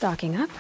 Stocking up.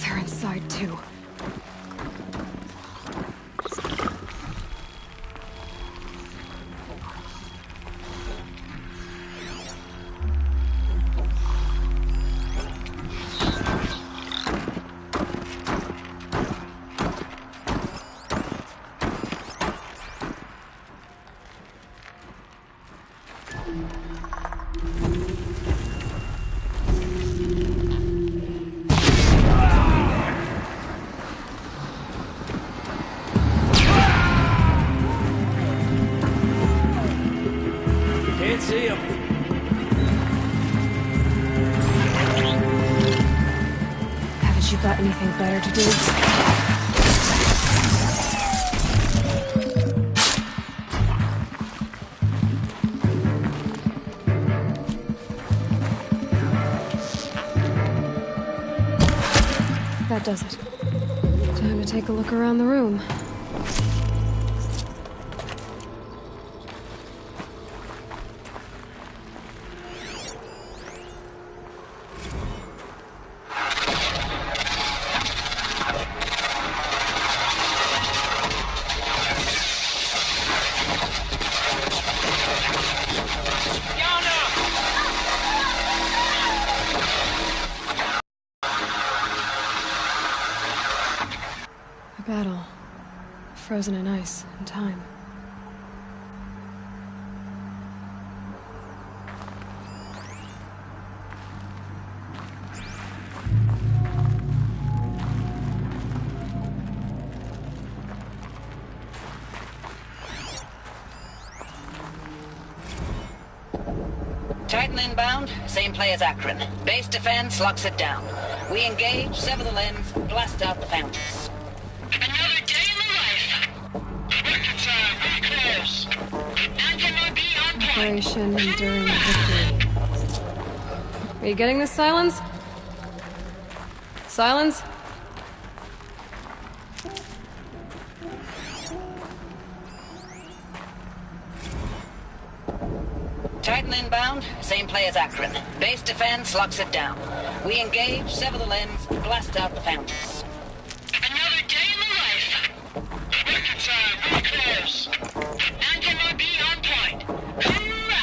They're inside too. Can't see him. Haven't you got anything better to do? That does it. Time to take a look around the room. A battle. Frozen in ice and time. Titan inbound, same play as Akron. Base defense locks it down. We engage, sever the lens, blast out the fountains. Another day in the life. Record time, very close. MIB on point. Operation Enduring Victory. Are you getting this, Silence? Silence? Titan inbound, same play as Akron. Base defense locks it down. We engage, sever the lens, blast out the fountains. Another day in the life. Record time, very close. MIB on point. Hoorah!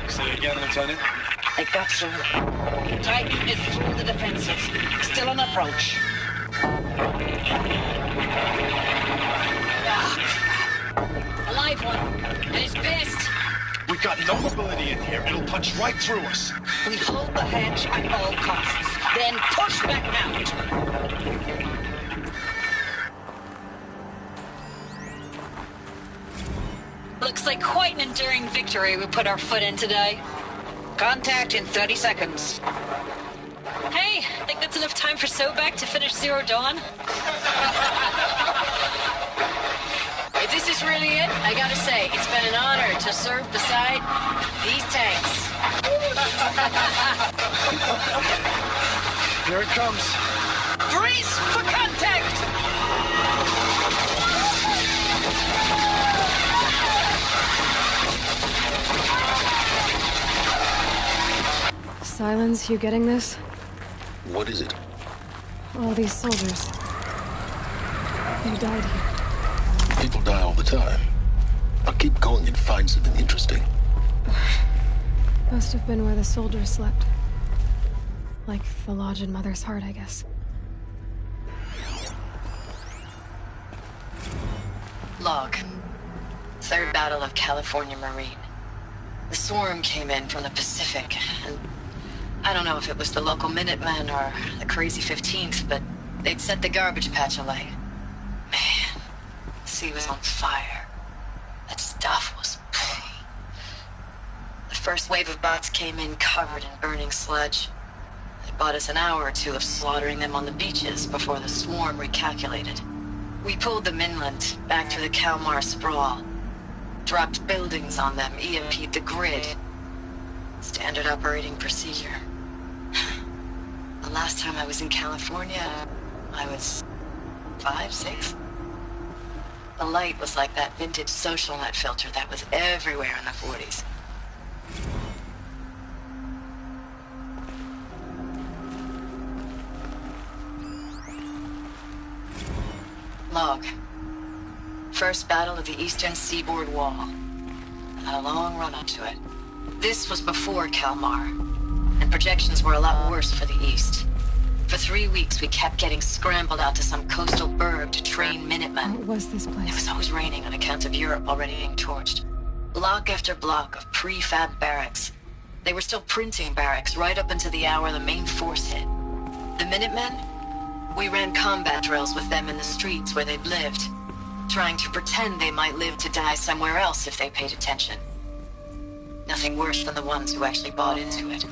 Say it again, Lieutenant. It got through. Titan is through the defenses. Still on approach. Ah, a live one. And he's pissed. We got no mobility in here. It'll punch right through us. We hold the hedge at all costs. Then push back out. Looks like quite an enduring victory we put our foot in today. Contact in 30 seconds. Hey, think that's enough time for Sobek to finish Zero Dawn? If this is really it, I gotta say, it's been an honor to serve beside these tanks. Here it comes. Brace for contact! Silence, you getting this? What is it? All these soldiers. They died here. People die all the time. I'll keep going and find something interesting. Must have been where the soldiers slept. Like the lodge in Mother's Heart, I guess. Log. Third Battle of California Marine. The swarm came in from the Pacific, and I don't know if it was the local Minutemen or the crazy 15th, but they'd set the garbage patch alight. Man, the sea was on fire. That stuff was... The first wave of bots came in covered in burning sludge. It bought us an hour or two of slaughtering them on the beaches before the swarm recalculated. We pulled them inland, back through the Kalmar sprawl. Dropped buildings on them, EMP'd the grid. Standard operating procedure. The last time I was in California, I was 5, 6? The light was like that vintage social net filter that was everywhere in the 40s. Log. First battle of the Eastern Seaboard Wall. I had a long run up to it. This was before Kalmar, and projections were a lot worse for the East. For 3 weeks, we kept getting scrambled out to some coastal burg to train Minutemen. What was this It place? was always raining on account of Europe already being torched. Block after block of prefab barracks. They were still printing barracks right up until the hour the main force hit. The Minutemen? We ran combat drills with them in the streets where they'd lived, trying to pretend they might live to die somewhere else if they paid attention. Nothing worse than the ones who actually bought into it.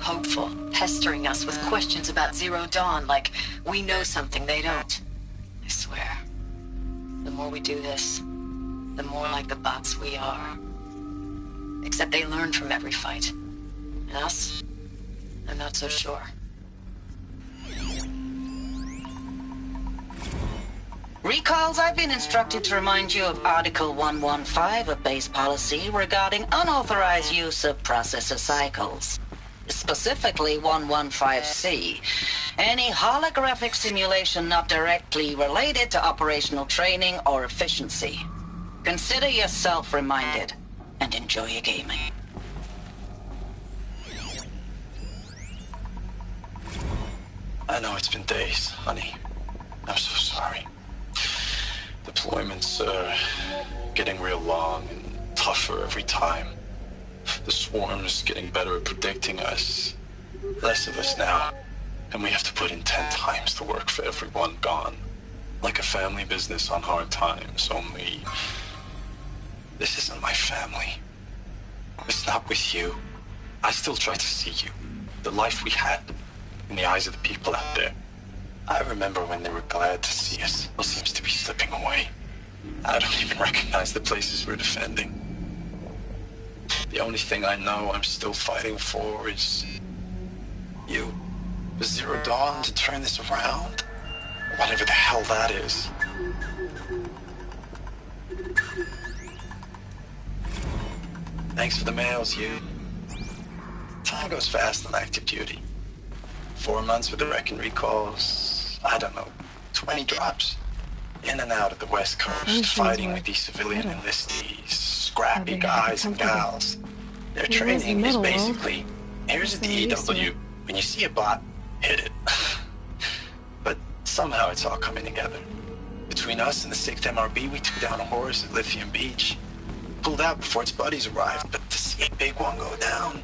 Hopeful, pestering us with questions about Zero Dawn like we know something they don't. I swear, the more we do this, the more like the bots we are. Except they learn from every fight. And us? I'm not so sure. Recalls, I've been instructed to remind you of Article 115 of base policy regarding unauthorized use of processor cycles. Specifically 115C. Any holographic simulation not directly related to operational training or efficiency. Consider yourself reminded, and enjoy your gaming. I know it's been days, honey. I'm so sorry. Deployments are getting real long and tougher every time. The swarm's getting better at predicting us. Less of us now. And we have to put in 10 times the work for everyone gone. Like a family business on hard times, only... This isn't my family. It's not with you. I still try to see you. The life we had. In the eyes of the people out there. I remember when they were glad to see us. What seems to be slipping away. I don't even recognize the places we're defending. The only thing I know I'm still fighting for is... you. The Zero Dawn to turn this around? Whatever the hell that is. Thanks for the mails, you. Time goes fast on active duty. 4 months with the wreck and recalls, I don't know, 20 drops. In and out of the West Coast, fighting with these civilian enlistees, scrappy guys and gals. Their training is basically, here's a DEW, when you see a bot, hit it. But somehow it's all coming together. Between us and the 6th MRB, we took down a horse at Lithium Beach. Pulled out before its buddies arrived, but to see a big one go down,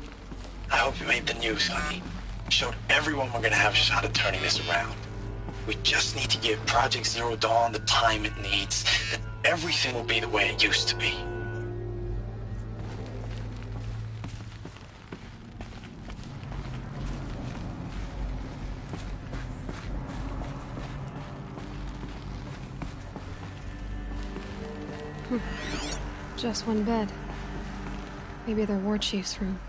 I hope you made the news, honey. Showed everyone we're gonna have a shot at turning this around. We just need to give Project Zero Dawn the time it needs, then everything will be the way it used to be. Just one bed. Maybe their war chief's room.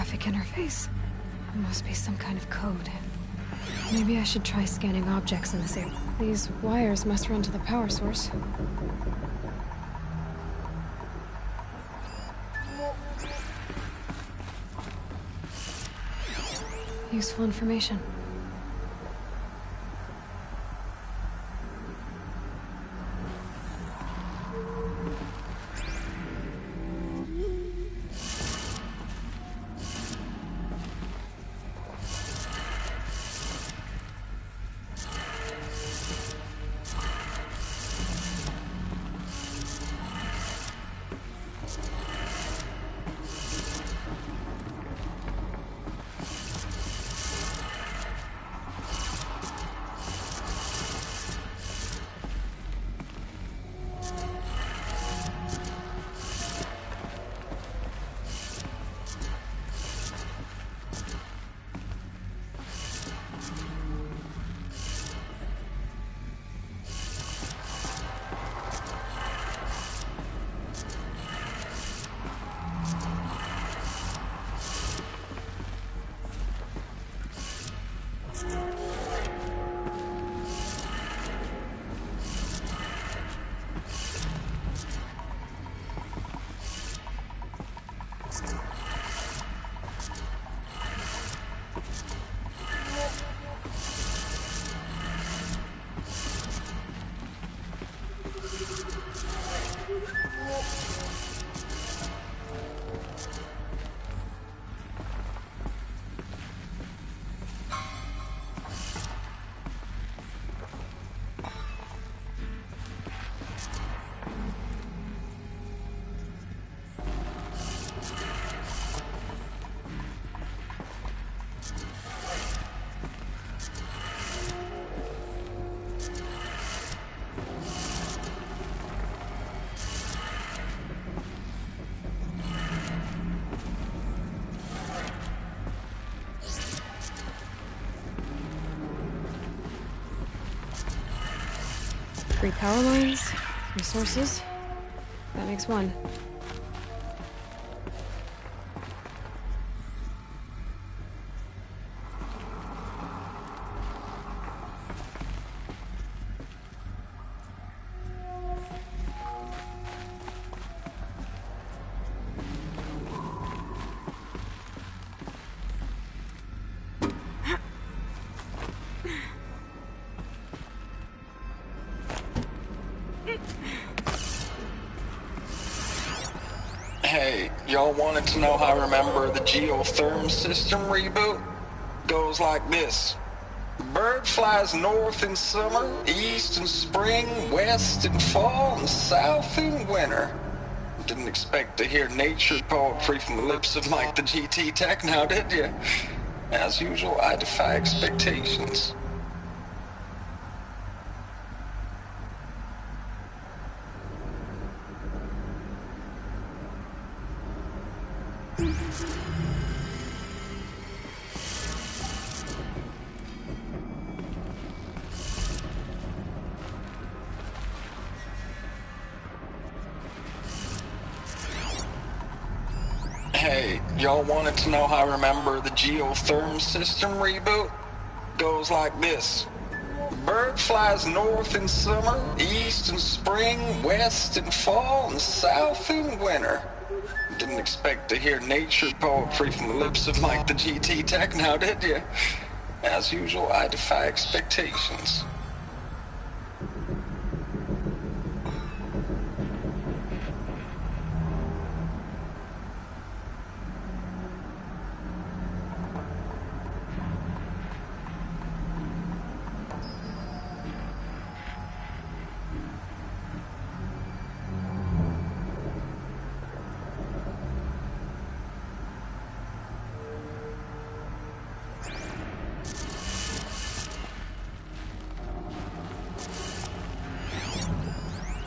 cryptographic interface. It must be some kind of code. Maybe I should try scanning objects in this area. These wires must run to the power source. Useful information. Three power lines, resources. That makes one. Hey, y'all wanted to know how I remember the geotherm system reboot? Goes like this. Bird flies north in summer, east in spring, west in fall, and south in winter. Didn't expect to hear nature poetry from the lips of Mike the GT Tech now, did you? As usual, I defy expectations. Hey, y'all wanted to know how I remember the geotherm system reboot? Goes like this. Bird flies north in summer, east in spring, west in fall, and south in winter. Didn't expect to hear nature poetry from the lips of Mike the GT Tech now, did you? As usual, I defy expectations.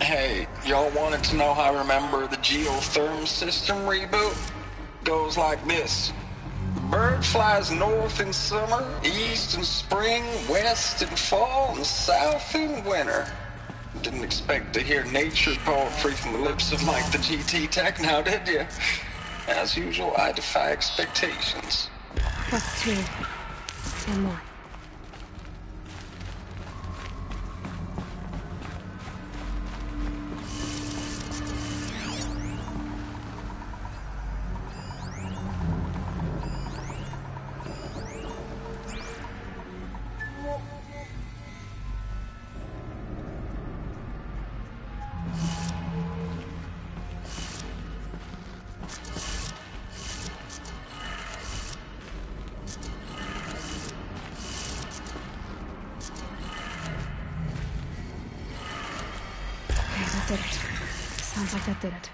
Hey, y'all wanted to know how I remember the geotherm system reboot? Goes like this. Bird flies north in summer, east in spring, west in fall, and south in winter. Didn't expect to hear nature poetry from the lips of Mike the GT Tech now, did you? As usual, I defy expectations. That's two. And more. That did it. Sounds like that did it.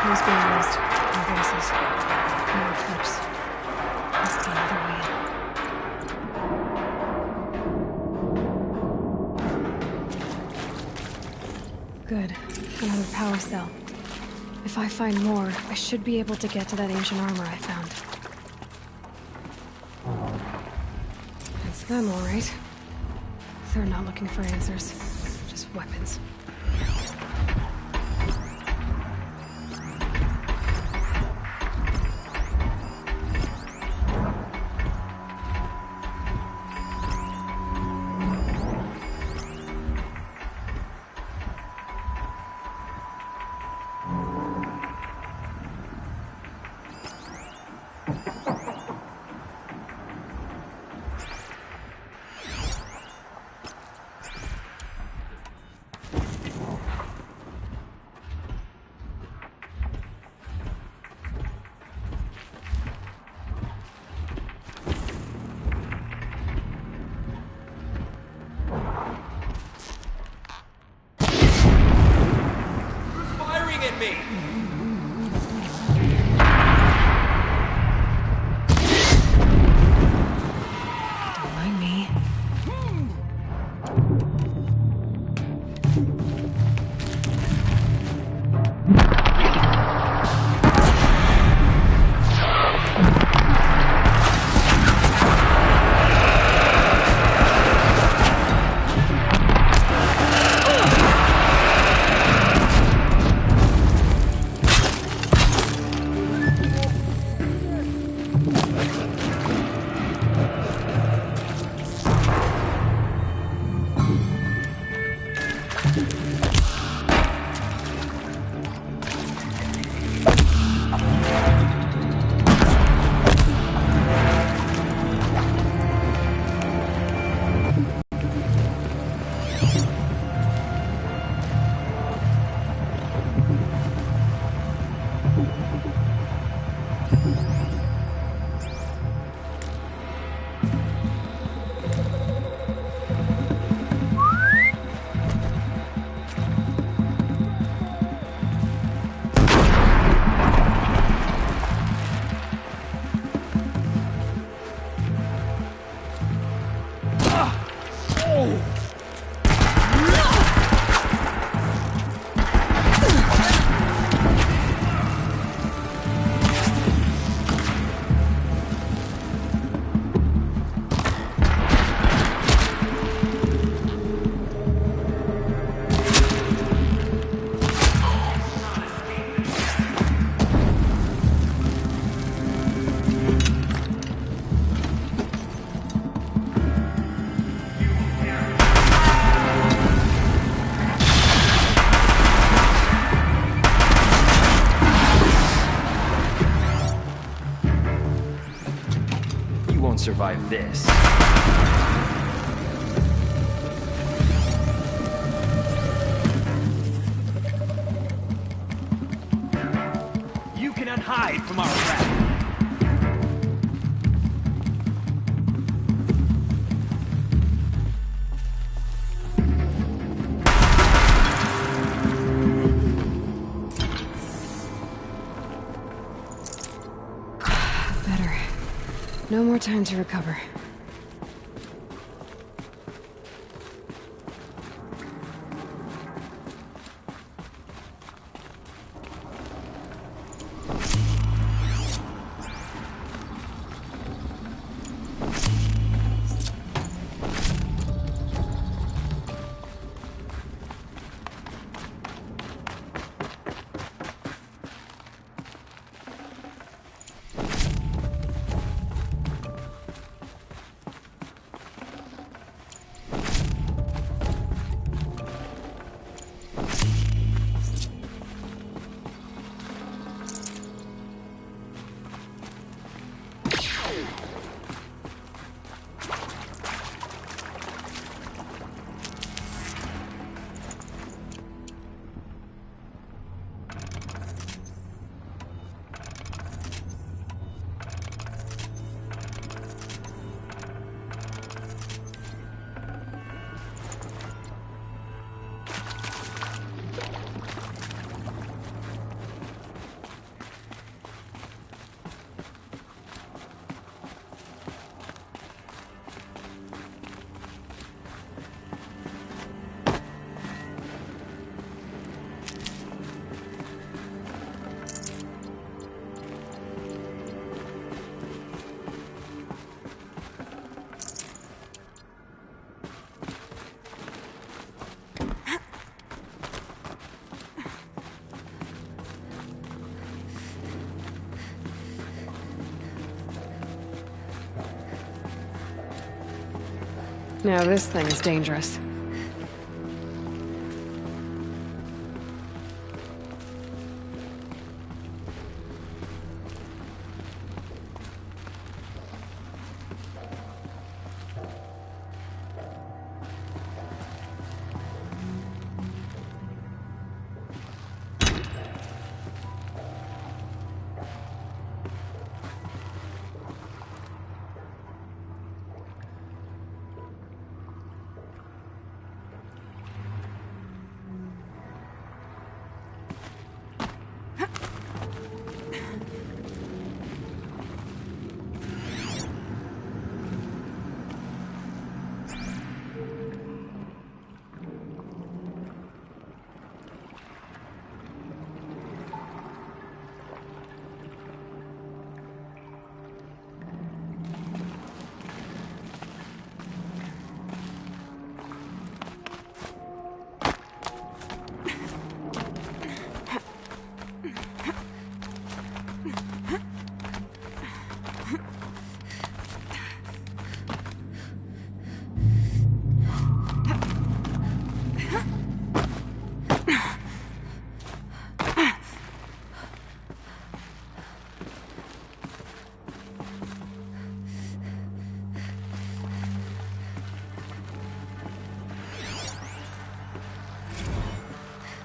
Tools being used. No voices. No clips. Must be another way in. Good. Another power cell. If I find more, I should be able to get to that ancient armor I found. It's them, all right. They're not looking for answers. Just weapons. Survive this. You cannot hide from our wrath. No more time to recover. Now this thing's dangerous.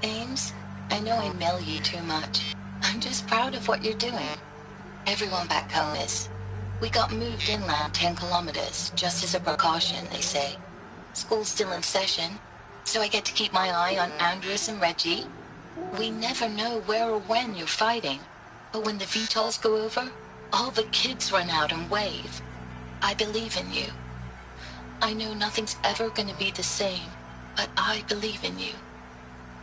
Ames, I know I mail you too much. I'm just proud of what you're doing. Everyone back home is. We got moved inland 10 kilometers, just as a precaution, they say. School's still in session, so I get to keep my eye on Andres and Reggie. We never know where or when you're fighting, but when the VTOLs go over, all the kids run out and wave. I believe in you. I know nothing's ever gonna be the same, but I believe in you.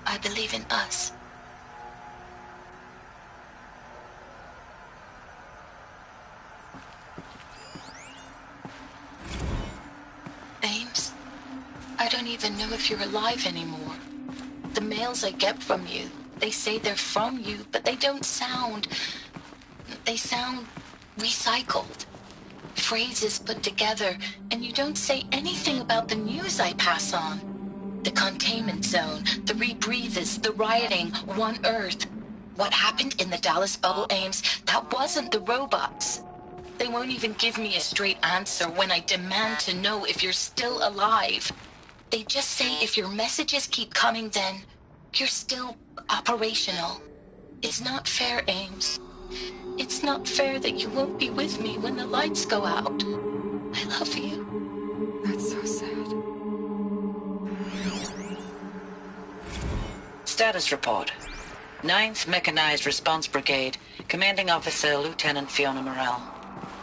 I believe in us. Ames, I don't even know if you're alive anymore. The mails I get from you, they say they're from you, but they don't sound... They sound recycled. Phrases put together, and you don't say anything about the news I pass on. The containment zone, the rebreathers, the rioting, One Earth. What happened in the Dallas bubble, Ames, that wasn't the robots. They won't even give me a straight answer when I demand to know if you're still alive. They just say if your messages keep coming, then you're still operational. It's not fair, Ames. It's not fair that you won't be with me when the lights go out. I love you. That's so sad. Status report. 9th Mechanized Response Brigade, Commanding Officer Lieutenant Fiona Morell.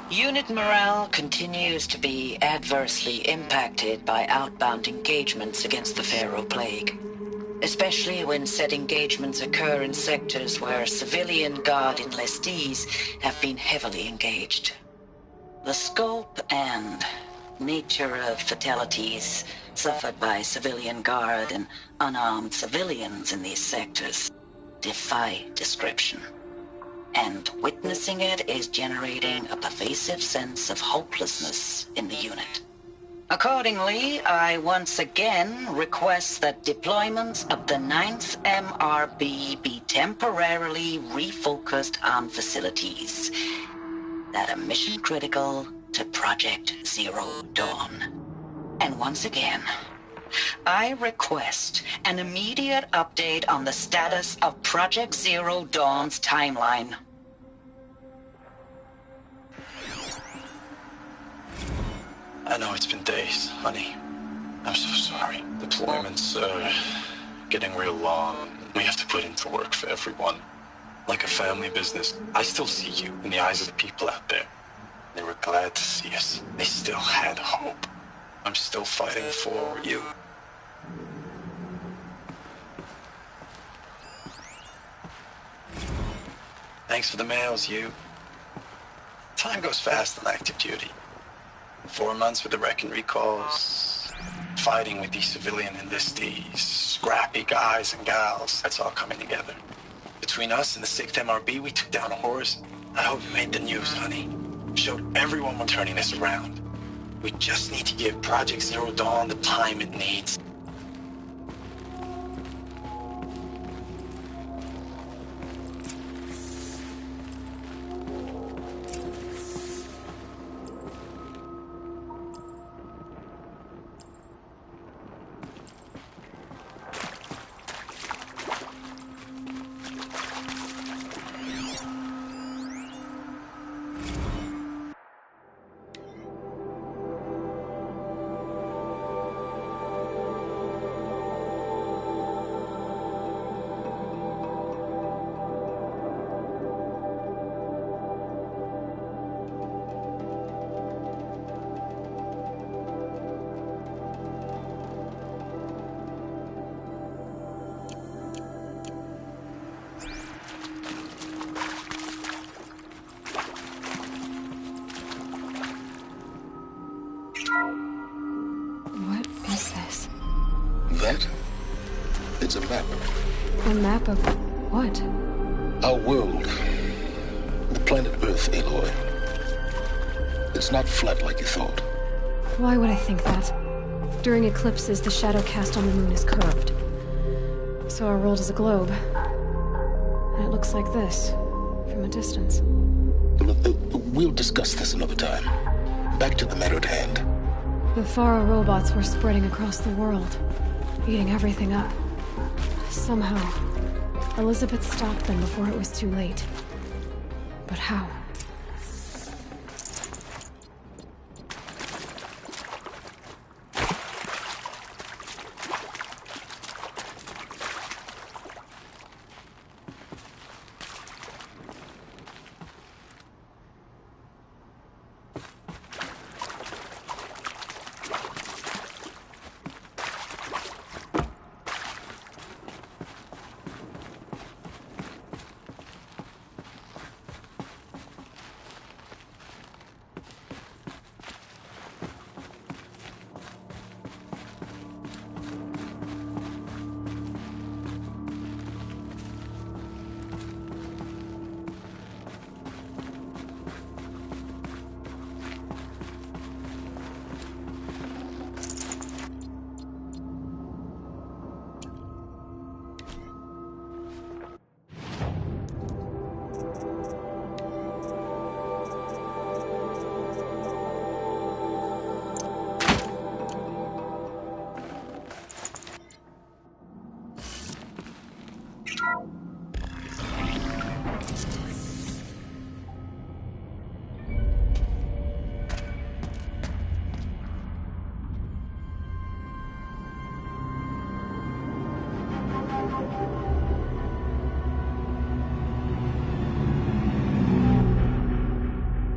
Unit morale continues to be adversely impacted by outbound engagements against the Pharaoh Plague, especially when said engagements occur in sectors where civilian guard enlistees have been heavily engaged. The scope and nature of fatalities suffered by civilian guard and unarmed civilians in these sectors defy description. And witnessing it is generating a pervasive sense of hopelessness in the unit. Accordingly, I once again request that deployments of the 9th MRB be temporarily refocused on facilities that are mission critical to Project Zero Dawn. And once again, I request an immediate update on the status of Project Zero Dawn's timeline. I know it's been days, honey. I'm so sorry. Deployments are getting real long. We have to put into work for everyone. Like a family business. I still see you in the eyes of the people out there. They were glad to see us. They still had hope. I'm still fighting for you. Thanks for the mails, you. Time goes fast on active duty. 4 months with the wreck and recalls, fighting with these civilian enlistees, scrappy guys and gals. That's all coming together. Between us and the 6th MRB, we took down a horse. I hope you made the news, honey. Showed everyone we're turning this around. We just need to give Project Zero Dawn the time it needs. What is this? That? It's a map. A map of what? Our world. The planet Earth, Aloy. It's not flat like you thought. Why would I think that? During eclipses, the shadow cast on the moon is curved. So our world is a globe. And it looks like this, from a distance. We'll discuss this another time. Back to the matter at hand. The Faro robots were spreading across the world, eating everything up. Somehow, Elizabeth stopped them before it was too late. But how?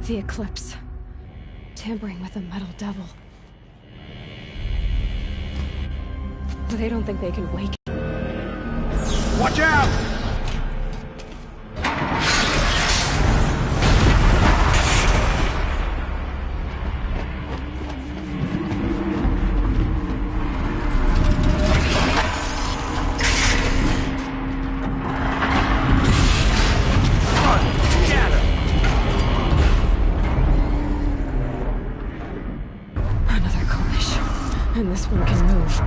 The Eclipse. Tampering with the Metal Devil. They don't think they can wake. Watch out! And this one can move.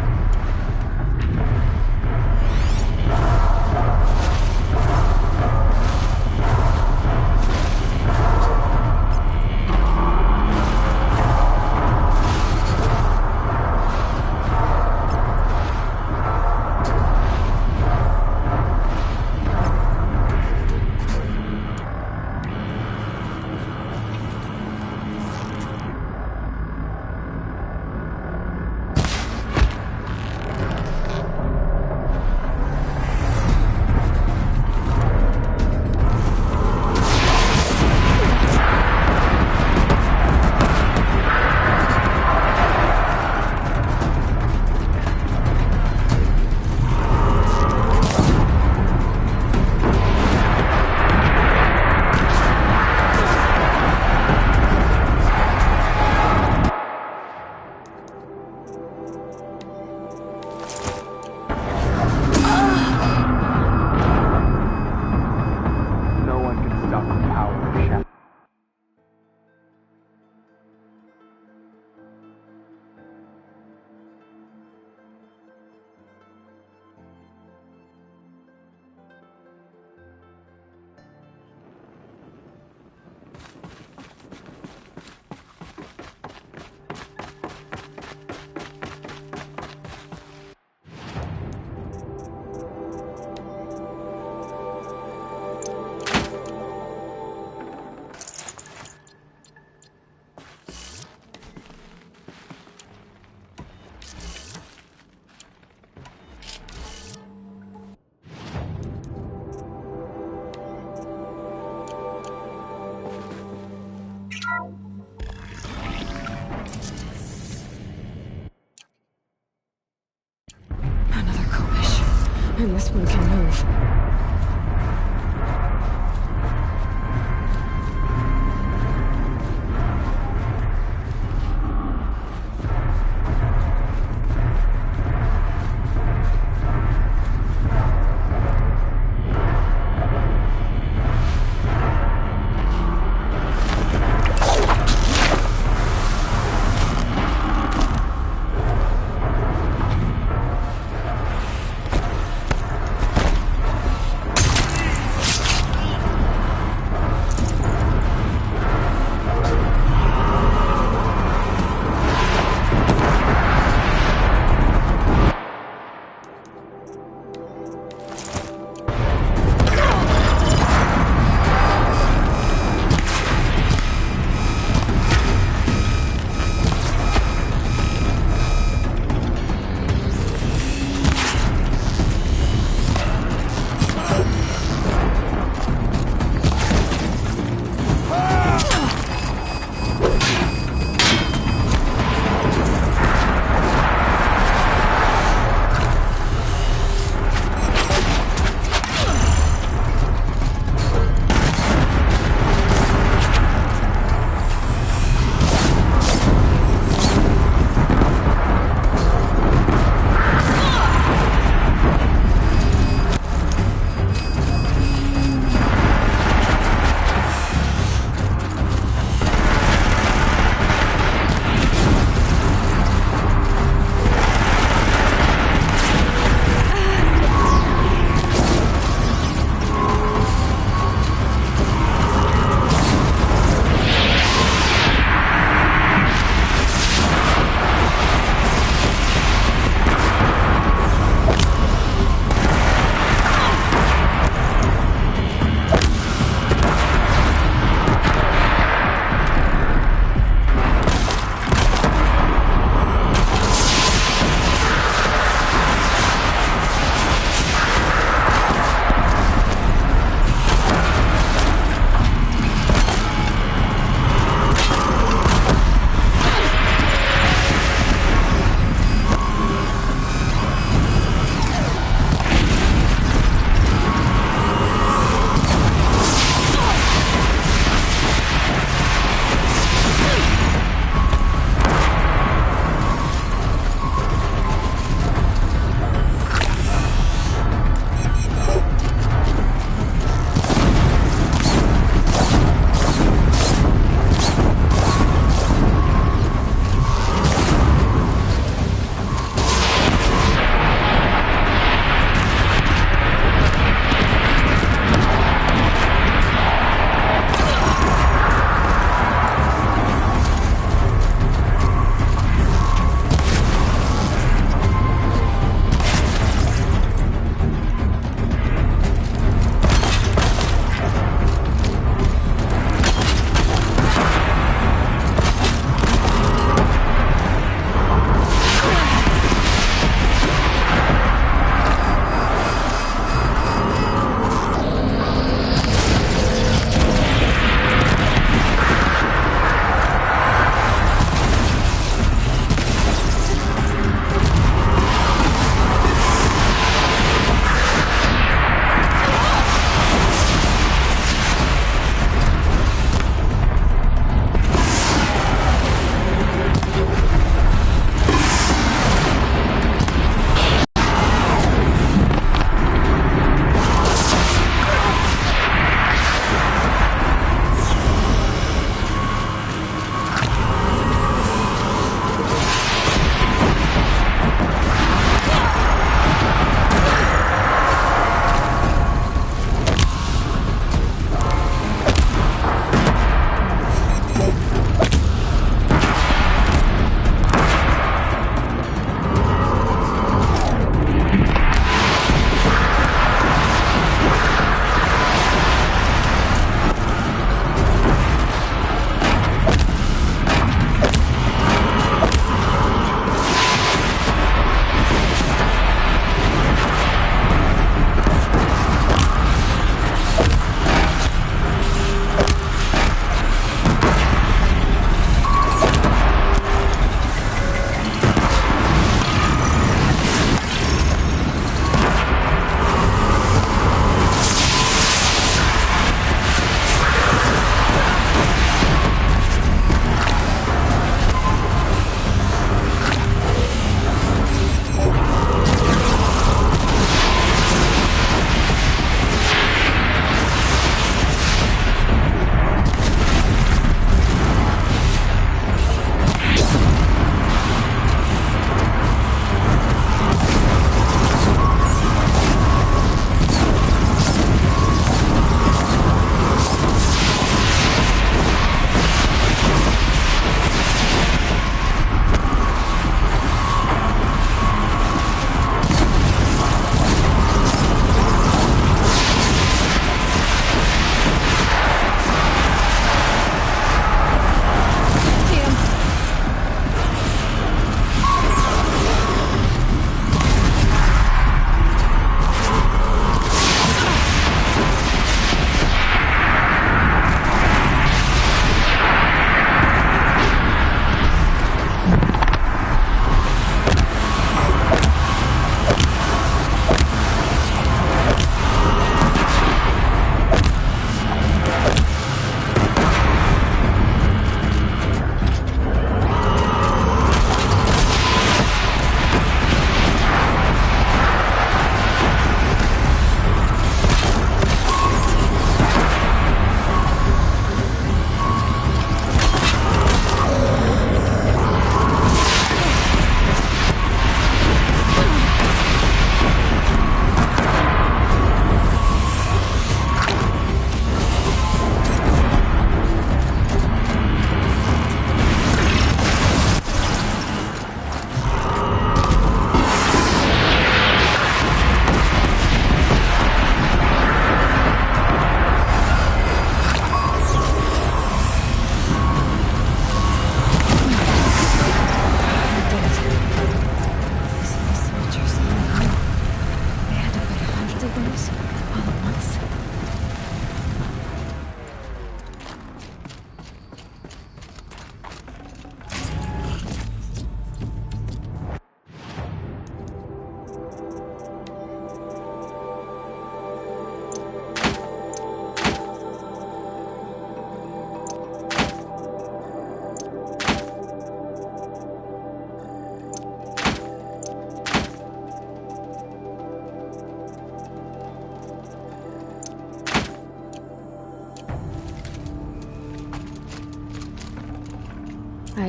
And this one can move.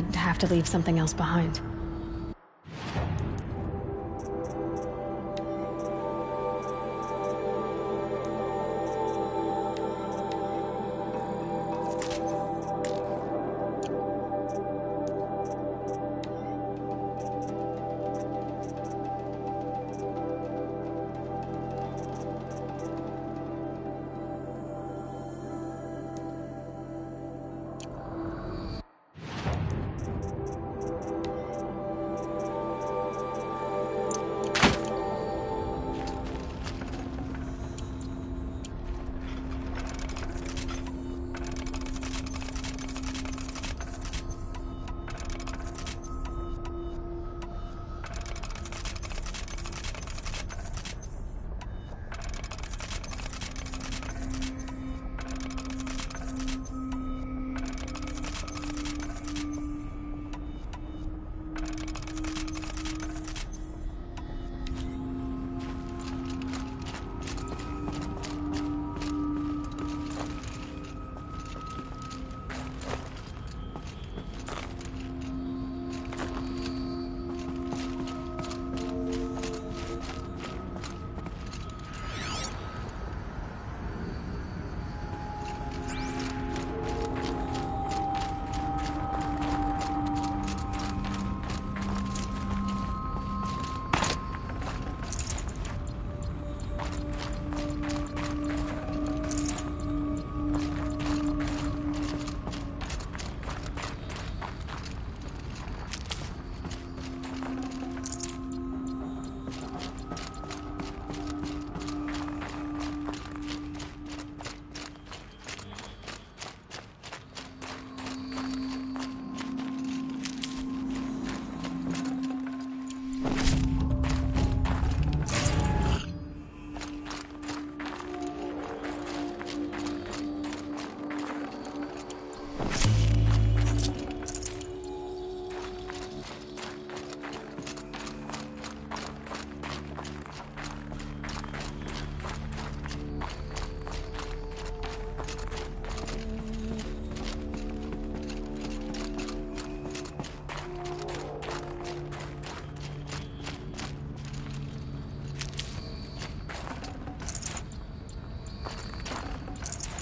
I'd have to leave something else behind.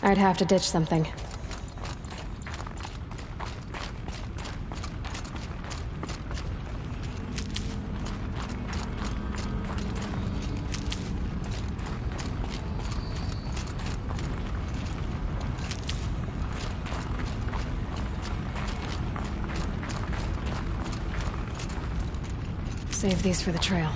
I'd have to ditch something. Save these for the trail.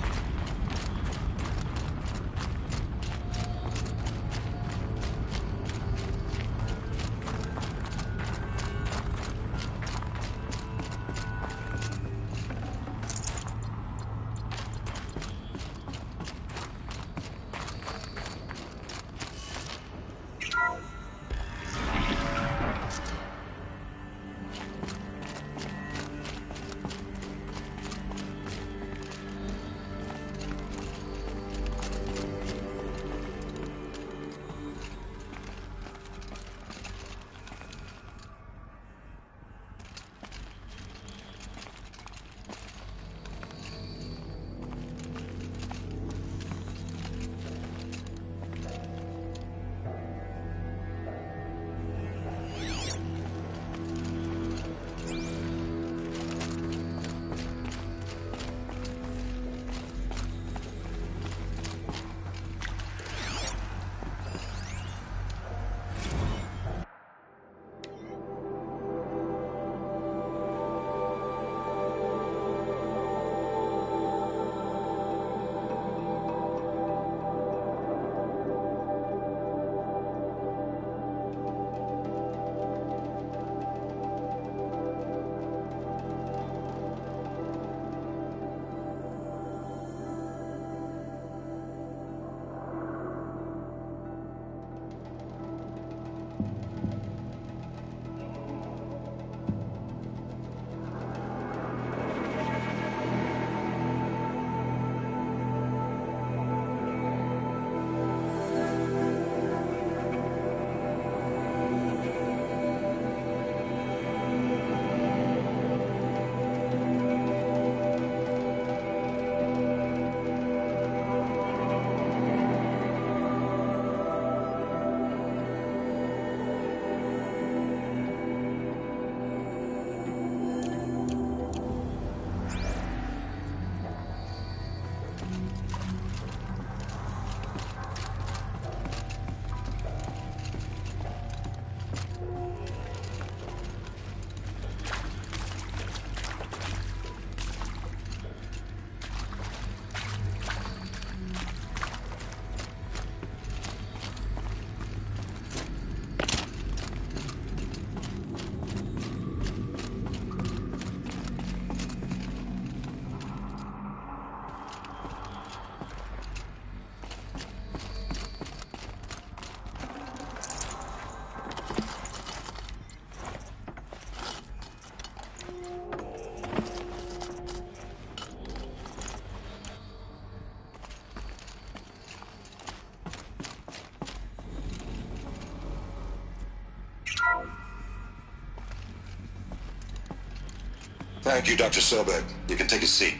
Thank you, Dr. Sobek. You can take a seat.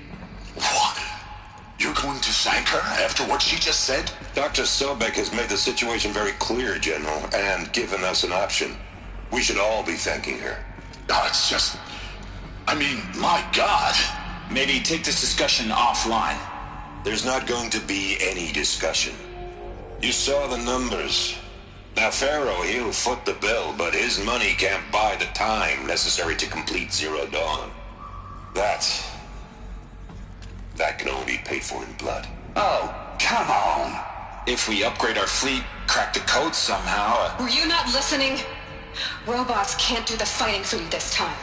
What? You're going to thank her after what she just said? Dr. Sobek has made the situation very clear, General, and given us an option. We should all be thanking her. Oh, it's just... I mean, my God. Maybe take this discussion offline. There's not going to be any discussion. You saw the numbers. Now, Pharaoh, he'll foot the bill, but his money can't buy the time necessary to complete Zero Dawn. That can only be paid for in blood. Oh, come on. If we upgrade our fleet, crack the code somehow... Were you not listening? Robots can't do the fighting for you this time.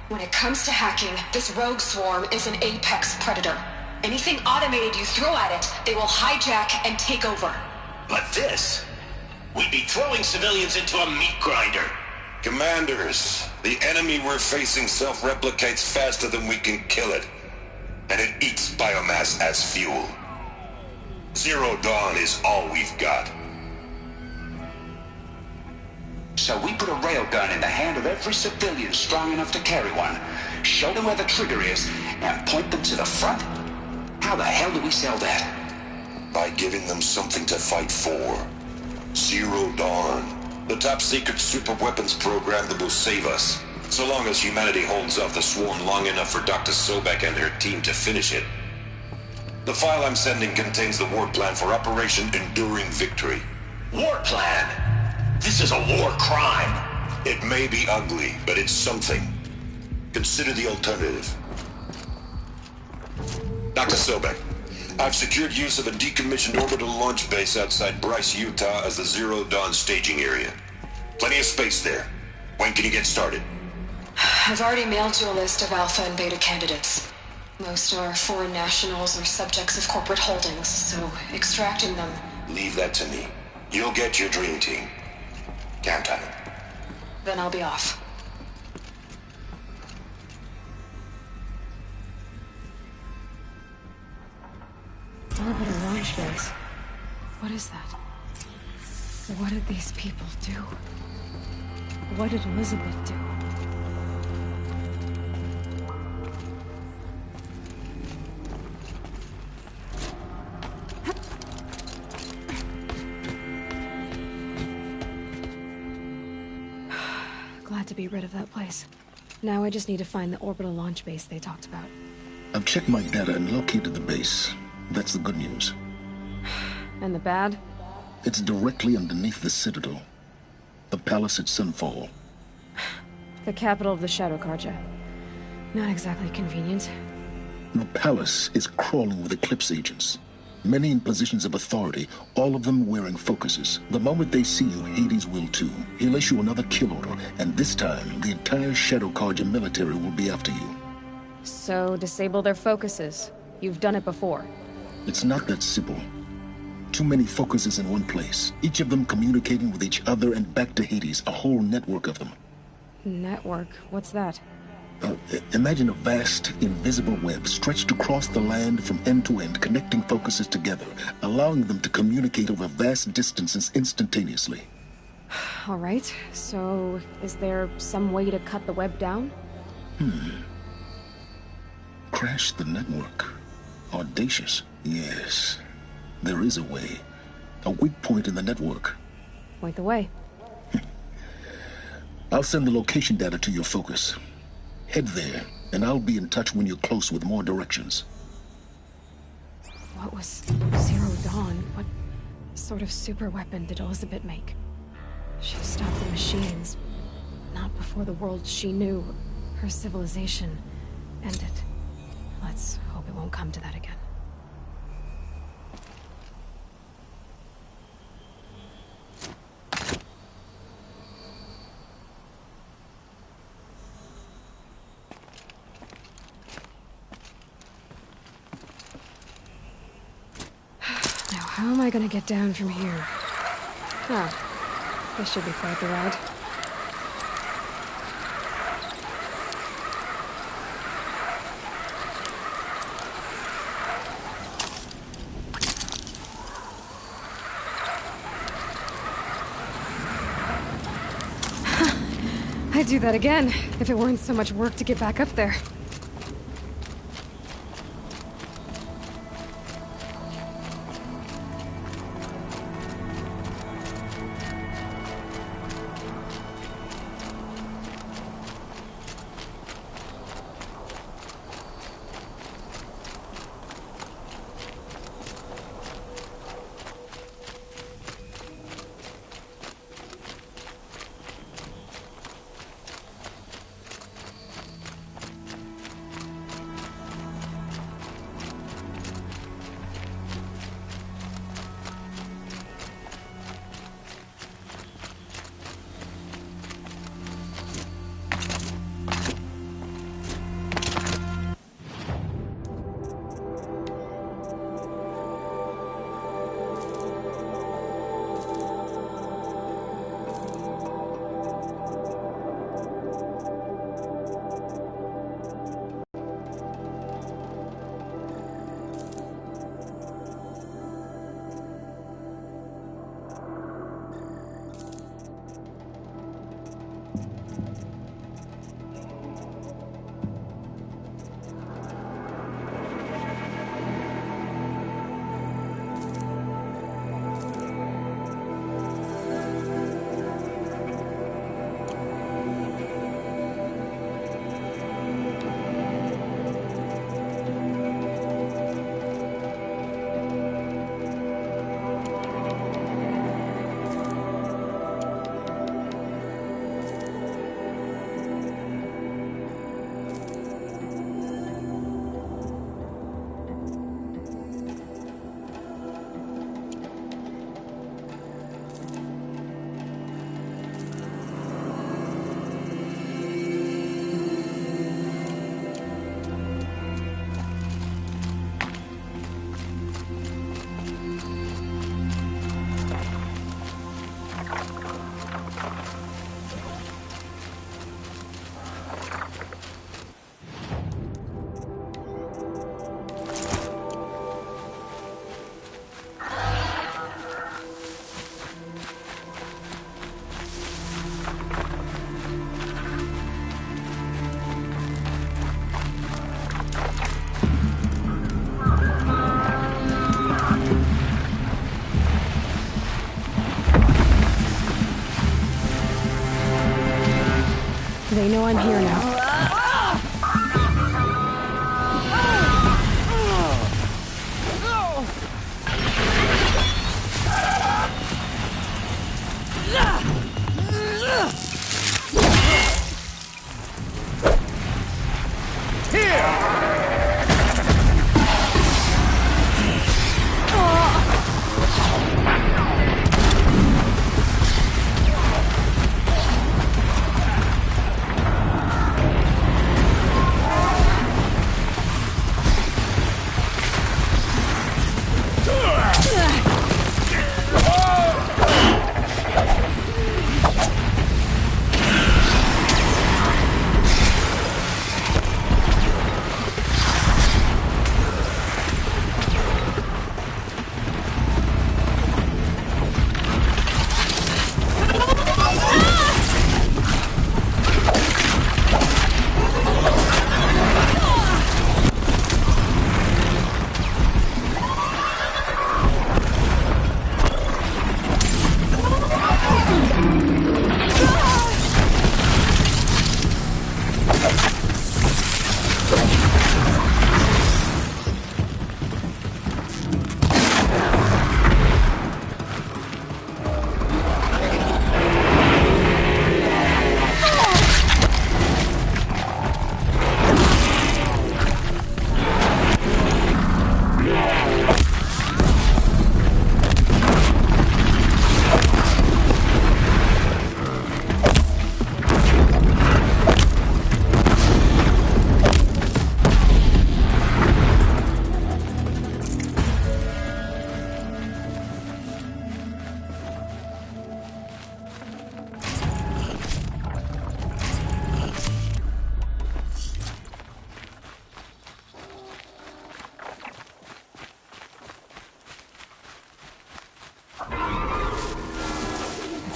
When it comes to hacking, this rogue swarm is an apex predator. Anything automated you throw at it, they will hijack and take over. But this... We'd be throwing civilians into a meat grinder. Commanders, the enemy we're facing self-replicates faster than we can kill it. And it eats biomass as fuel. Zero Dawn is all we've got. So we put a railgun in the hand of every civilian strong enough to carry one, show them where the trigger is, and point them to the front? How the hell do we sell that? By giving them something to fight for. Zero Dawn. The top-secret super-weapons program that will save us. So long as humanity holds off the swarm long enough for Dr. Sobek and her team to finish it. The file I'm sending contains the war plan for Operation Enduring Victory. War plan? This is a war crime. It may be ugly, but it's something. Consider the alternative. Dr. Sobek, I've secured use of a decommissioned orbital launch base outside Bryce, Utah as the Zero Dawn staging area. Plenty of space there. When can you get started? I've already mailed you a list of alpha and beta candidates. Most are foreign nationals or subjects of corporate holdings, so extracting them... Leave that to me. You'll get your dream team. Count on it. Then I'll be off. Orbital launch base. What is that? What did these people do? What did Elizabeth do? Glad to be rid of that place. Now I just need to find the orbital launch base they talked about. I've checked my data and located the base. That's the good news. And the bad? It's directly underneath the Citadel. The palace at Sunfall. The capital of the Shadow Carja. Not exactly convenient. The palace is crawling with Eclipse agents. Many in positions of authority, all of them wearing focuses. The moment they see you, Hades will too. He'll issue another kill order, and this time, the entire Shadow Carja military will be after you. So, disable their focuses. You've done it before. It's not that simple. Too many focuses in one place, each of them communicating with each other and back to Hades, a whole network of them. Network? What's that? Imagine a vast, invisible web stretched across the land from end to end, connecting focuses together, allowing them to communicate over vast distances instantaneously. All right, so is there some way to cut the web down? Crash the network. Audacious. Yes, there is a way. A weak point in the network. Point the way. I'll send the location data to your focus. Head there, and I'll be in touch when you're close with more directions. What was Zero Dawn? What sort of super weapon did Elizabeth make? She stopped the machines. Not before the world she knew, her civilization, ended. Let's hope it won't come to that again. How am I gonna get down from here? Oh, this should be quite the ride. I'd do that again, if it weren't so much work to get back up there. They know I'm here now.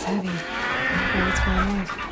Heavy. Well, it's fine life.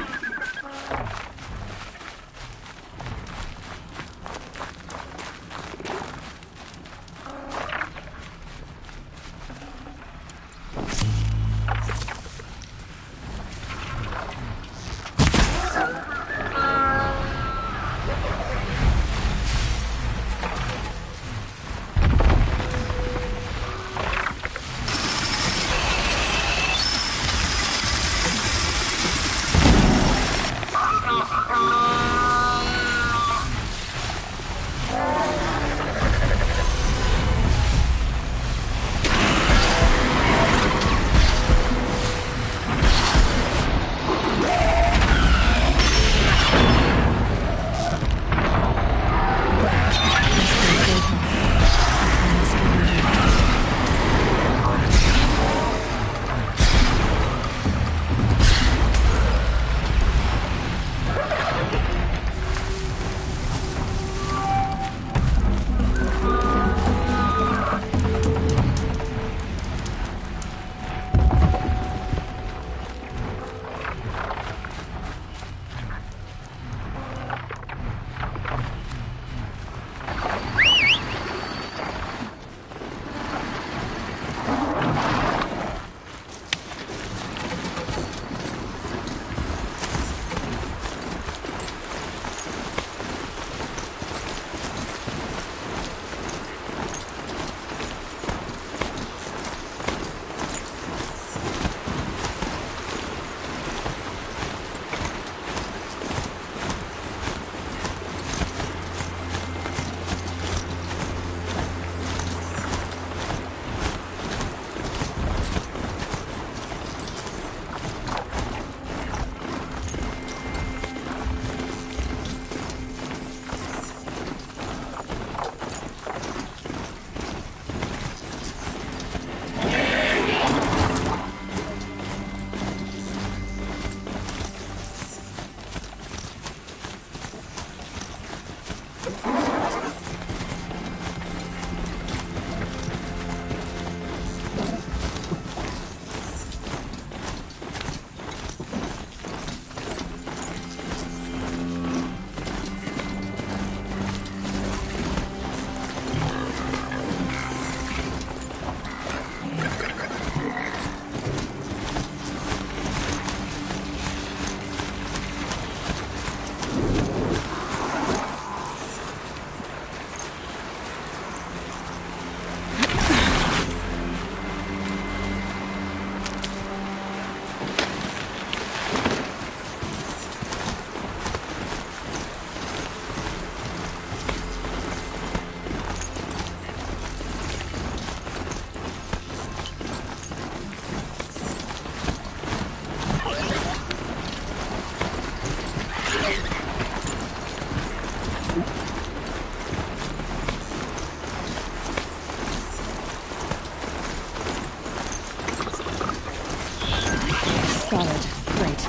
solid. Great.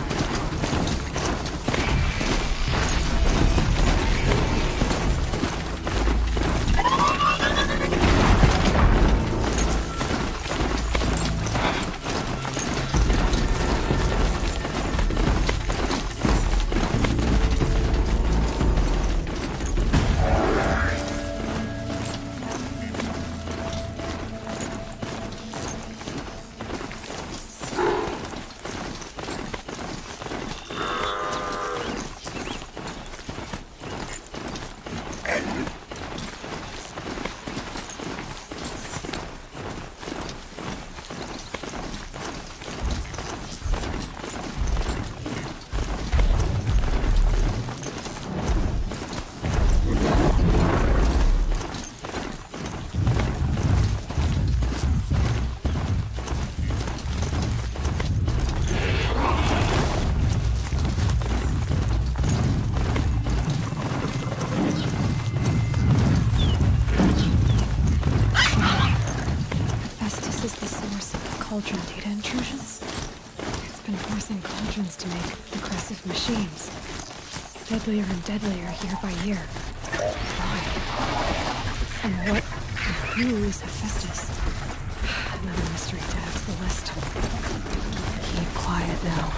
Cauldron data intrusions. It's been forcing cauldrons to make aggressive machines. Deadlier and deadlier year by year. Why? And what and who is Hephaestus? Another mystery to add to the list. Keep quiet now.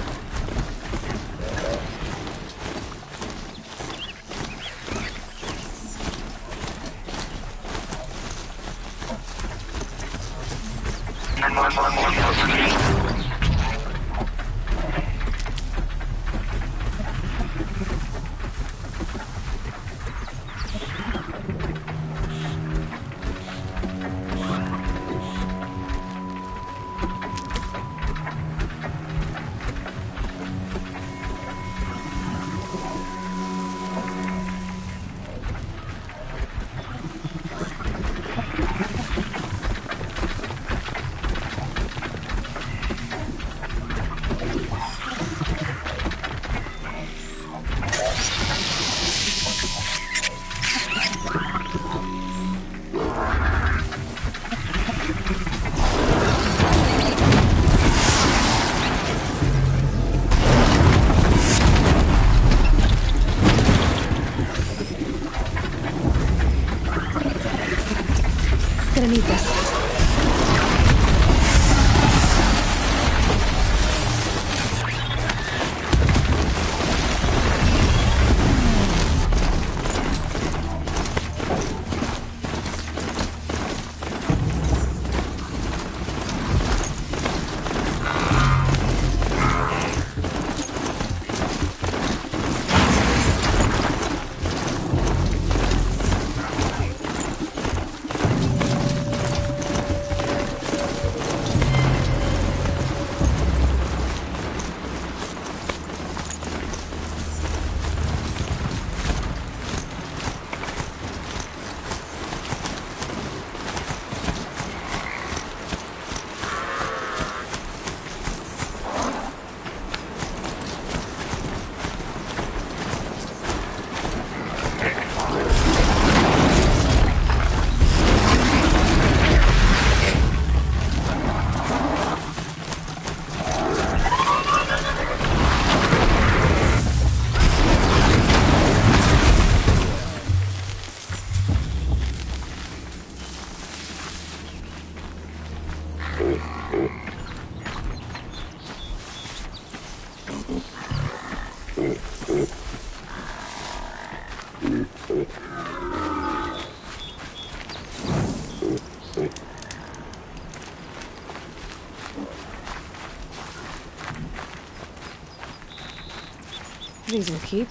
Gonna need this. These will keep.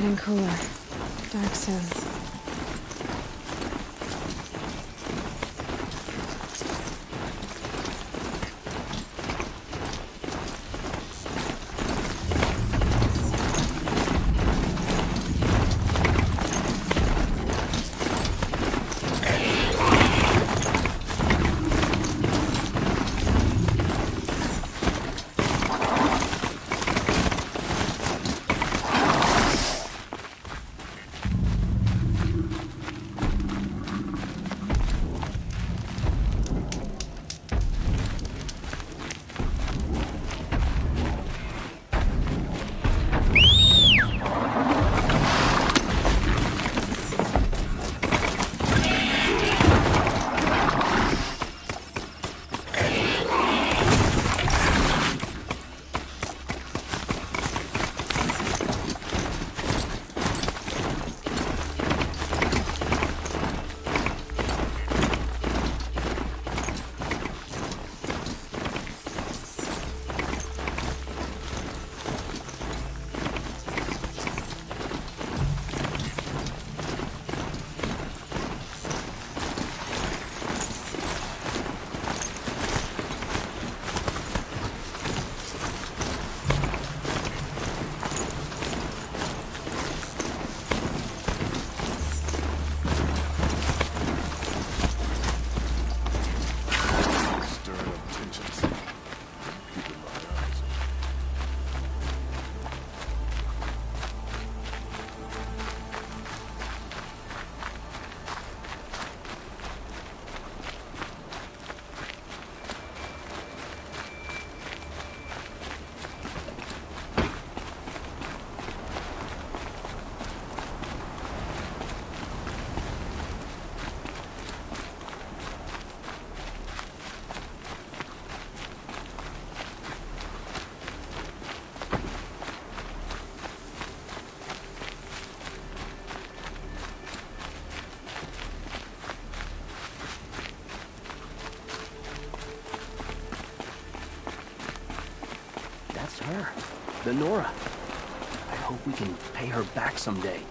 getting cooler. Dark soon. Her. The Nora. I hope we can pay her back someday.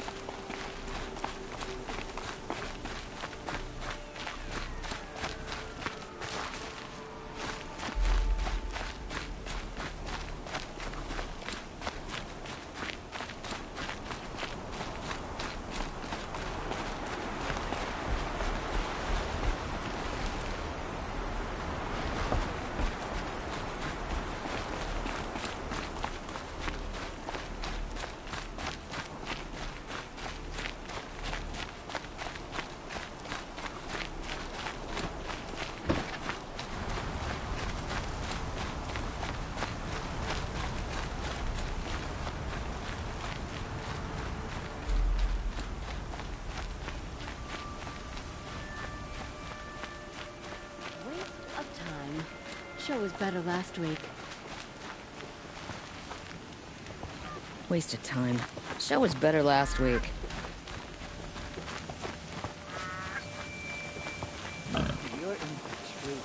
Show was better last week. Waste of time. Show was better last week. You're in the street.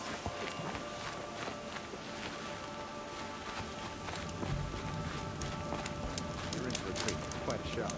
You're in for a treat. Quite a show.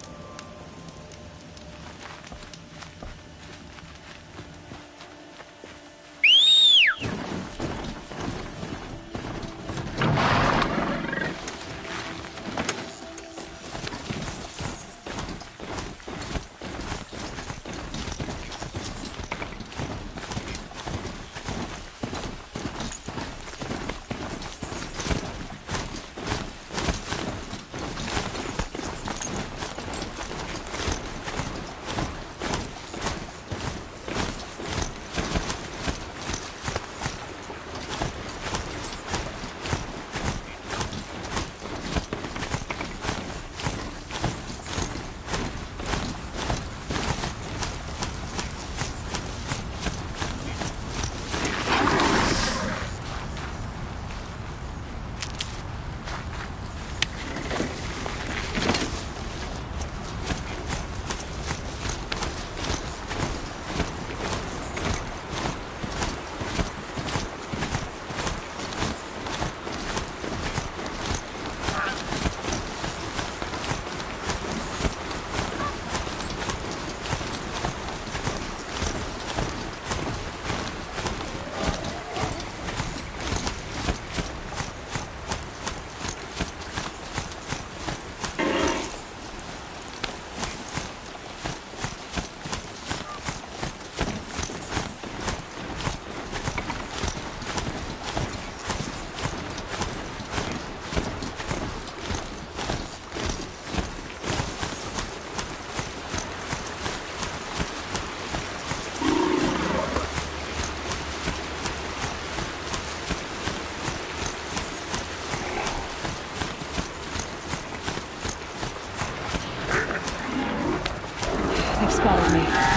spotted me.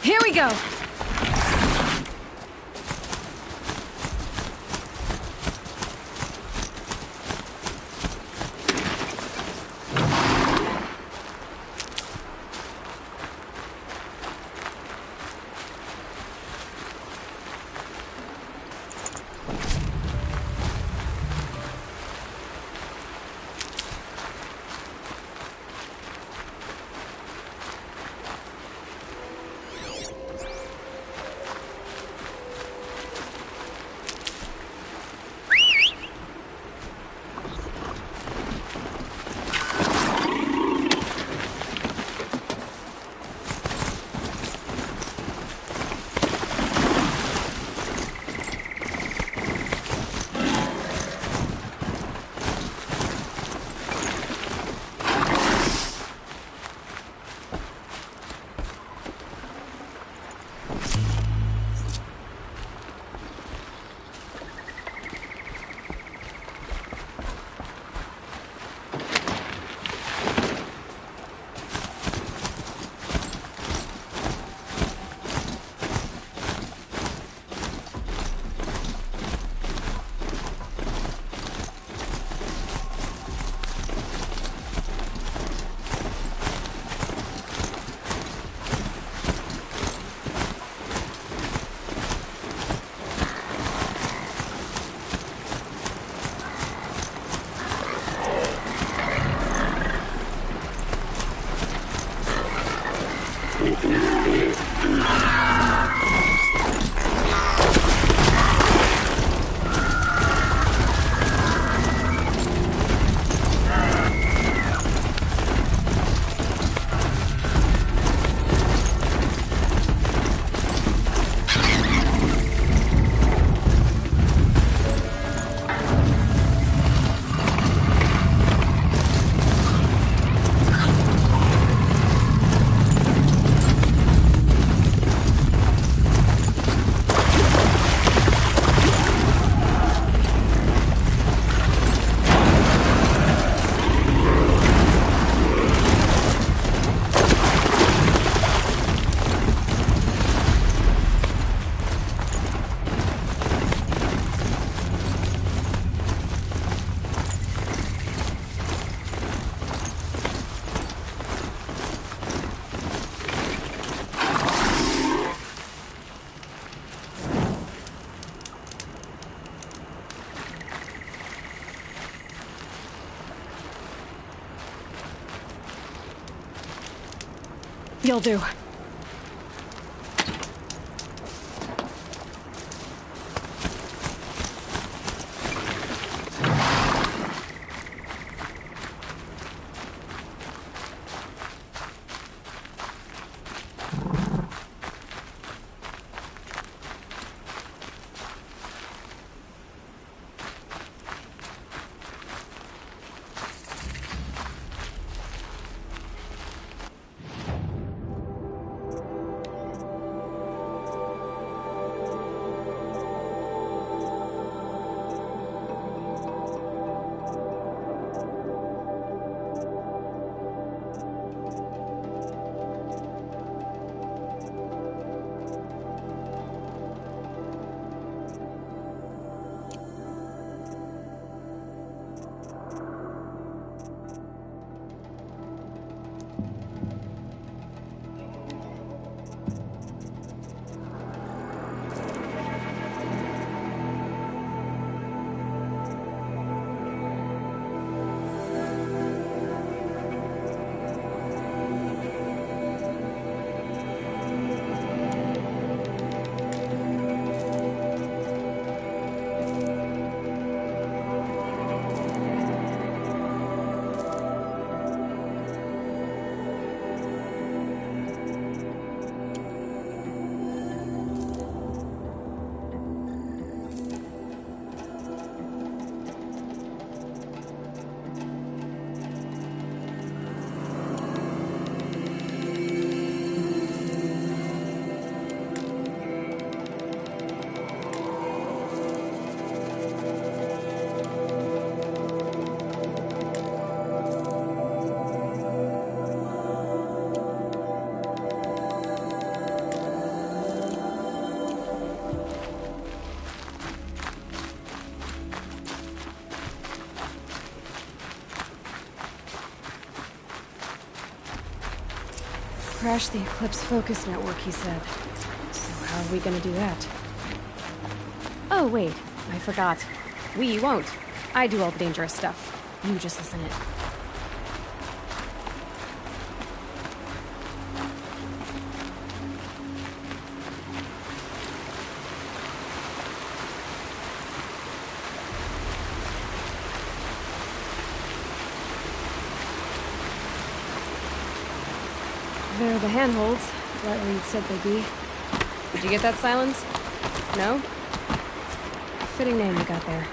Here we go! You'll do. Crash the Eclipse focus network, he said. So how are we gonna do that? Oh, wait. I forgot. We won't. I do all the dangerous stuff. You just listen in. They're the handholds, right where you'd said they'd be. Did you get that, Silence? No? Fitting name you got there.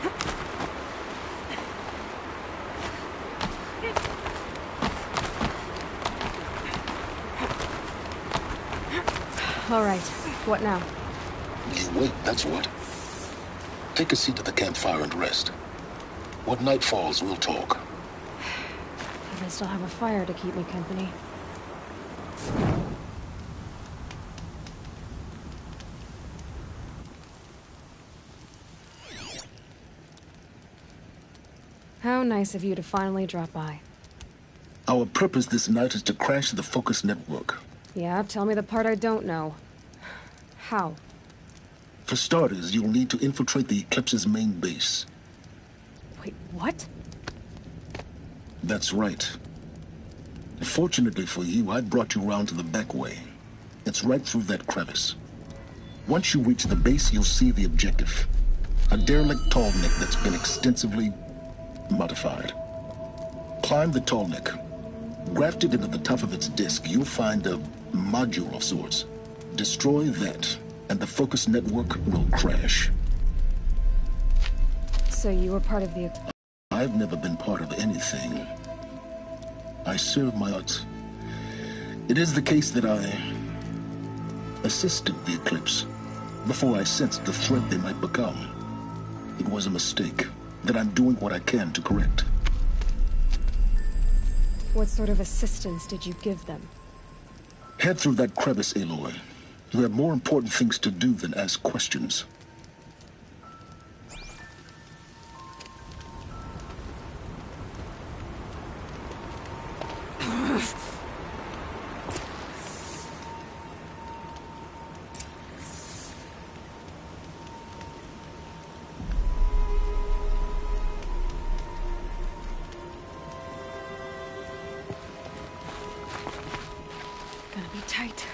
All right, what now? You wait, that's what. Take a seat at the campfire and rest. When night falls, we'll talk. At least I'll have a fire to keep me company. How nice of you to finally drop by. Our purpose this night is to crash the Focus network. Yeah, tell me the part I don't know. How? For starters, you'll need to infiltrate the Eclipse's main base. Wait, what? That's right. Fortunately for you, I brought you round to the back way, It's right through that crevice. Once you reach the base, you'll see the objective. A derelict tallneck that's been extensively modified. Climb the tallneck. Grafted into the top of its disk, you'll find a module of sorts. Destroy that, and the focus network will crash. So you were part of the... I've never been part of anything. I serve my arts. It is the case that I assisted the Eclipse before I sensed the threat they might become. It was a mistake that I'm doing what I can to correct. What sort of assistance did you give them? Head through that crevice, Aloy. You have more important things to do than ask questions. Gonna be tight.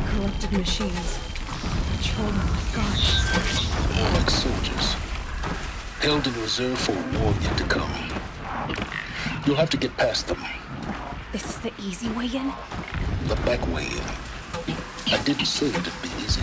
Collected machines. Patrolling my guards. More like soldiers. Held in reserve for a war yet to come. You'll have to get past them. This is the easy way in? The back way in. I didn't say it'd be easy.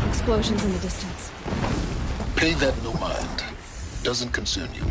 Explosions in the distance. Pay that no mind. Doesn't concern you.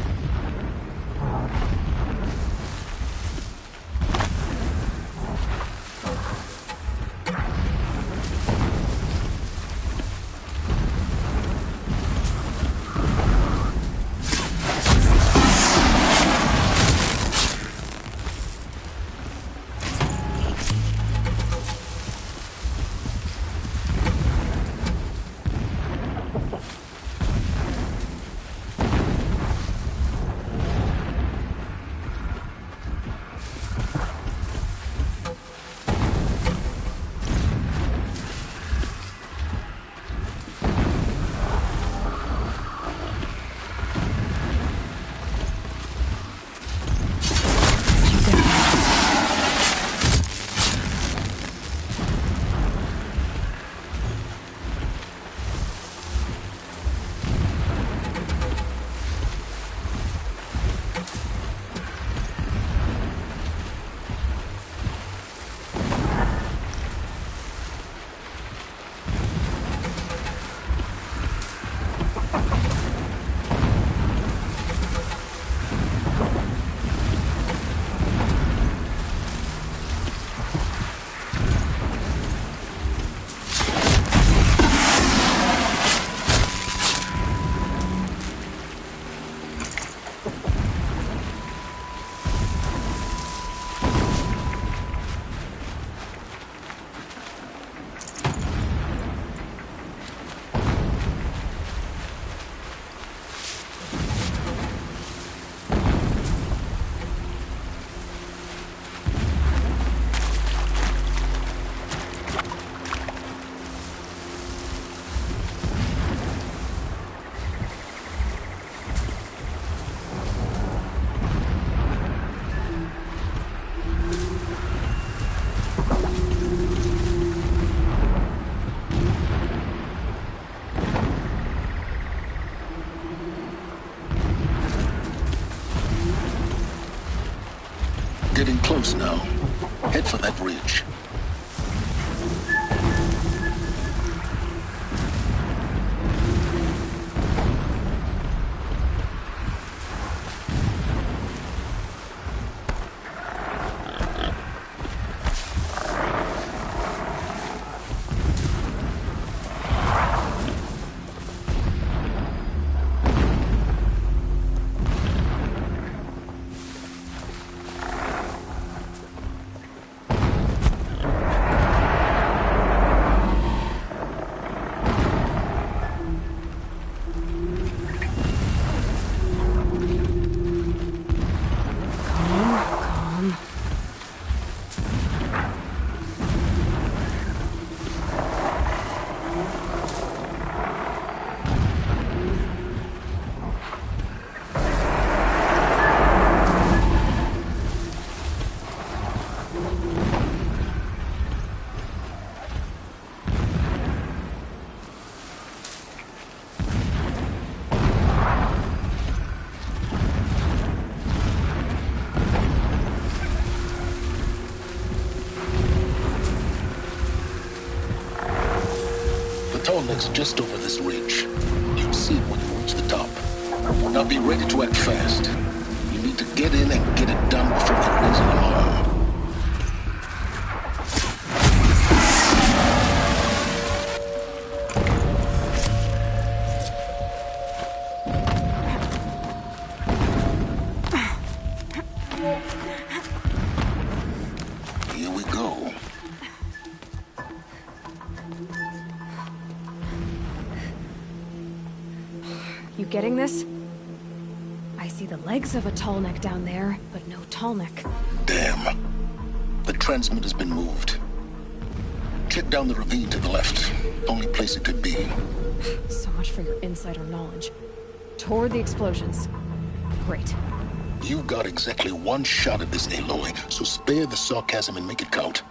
close now. Head for that ridge. Tallneck's just over this ridge. You'll see it when you reach the top. Now be ready to act fast. You need to get in and get it done before they raise an alarm. Here we go. You getting this? I see the legs of a Tallneck down there, but no Tallneck. Damn. The transmitter's been moved. Check down the ravine to the left. Only place it could be. So much for your insider knowledge. Toward the explosions. Great. You've got exactly one shot at this, Aloy, so spare the sarcasm and make it count.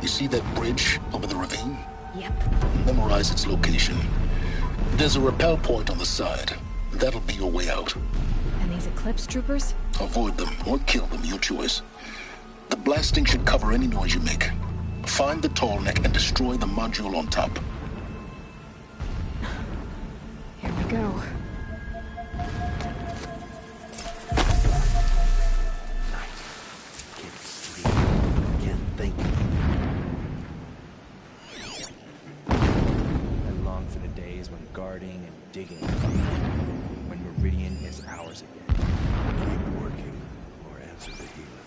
You see that bridge over the ravine? Yep. Memorize its location. There's a rappel point on the side. That'll be your way out. And these Eclipse troopers? Avoid them or kill them, your choice. The blasting should cover any noise you make. Find the Tallneck and destroy the module on top. Here we go. Can't sleep. Can't think. I long for the days when guarding and digging, when Meridian is ours again. Keep working or answer the healer.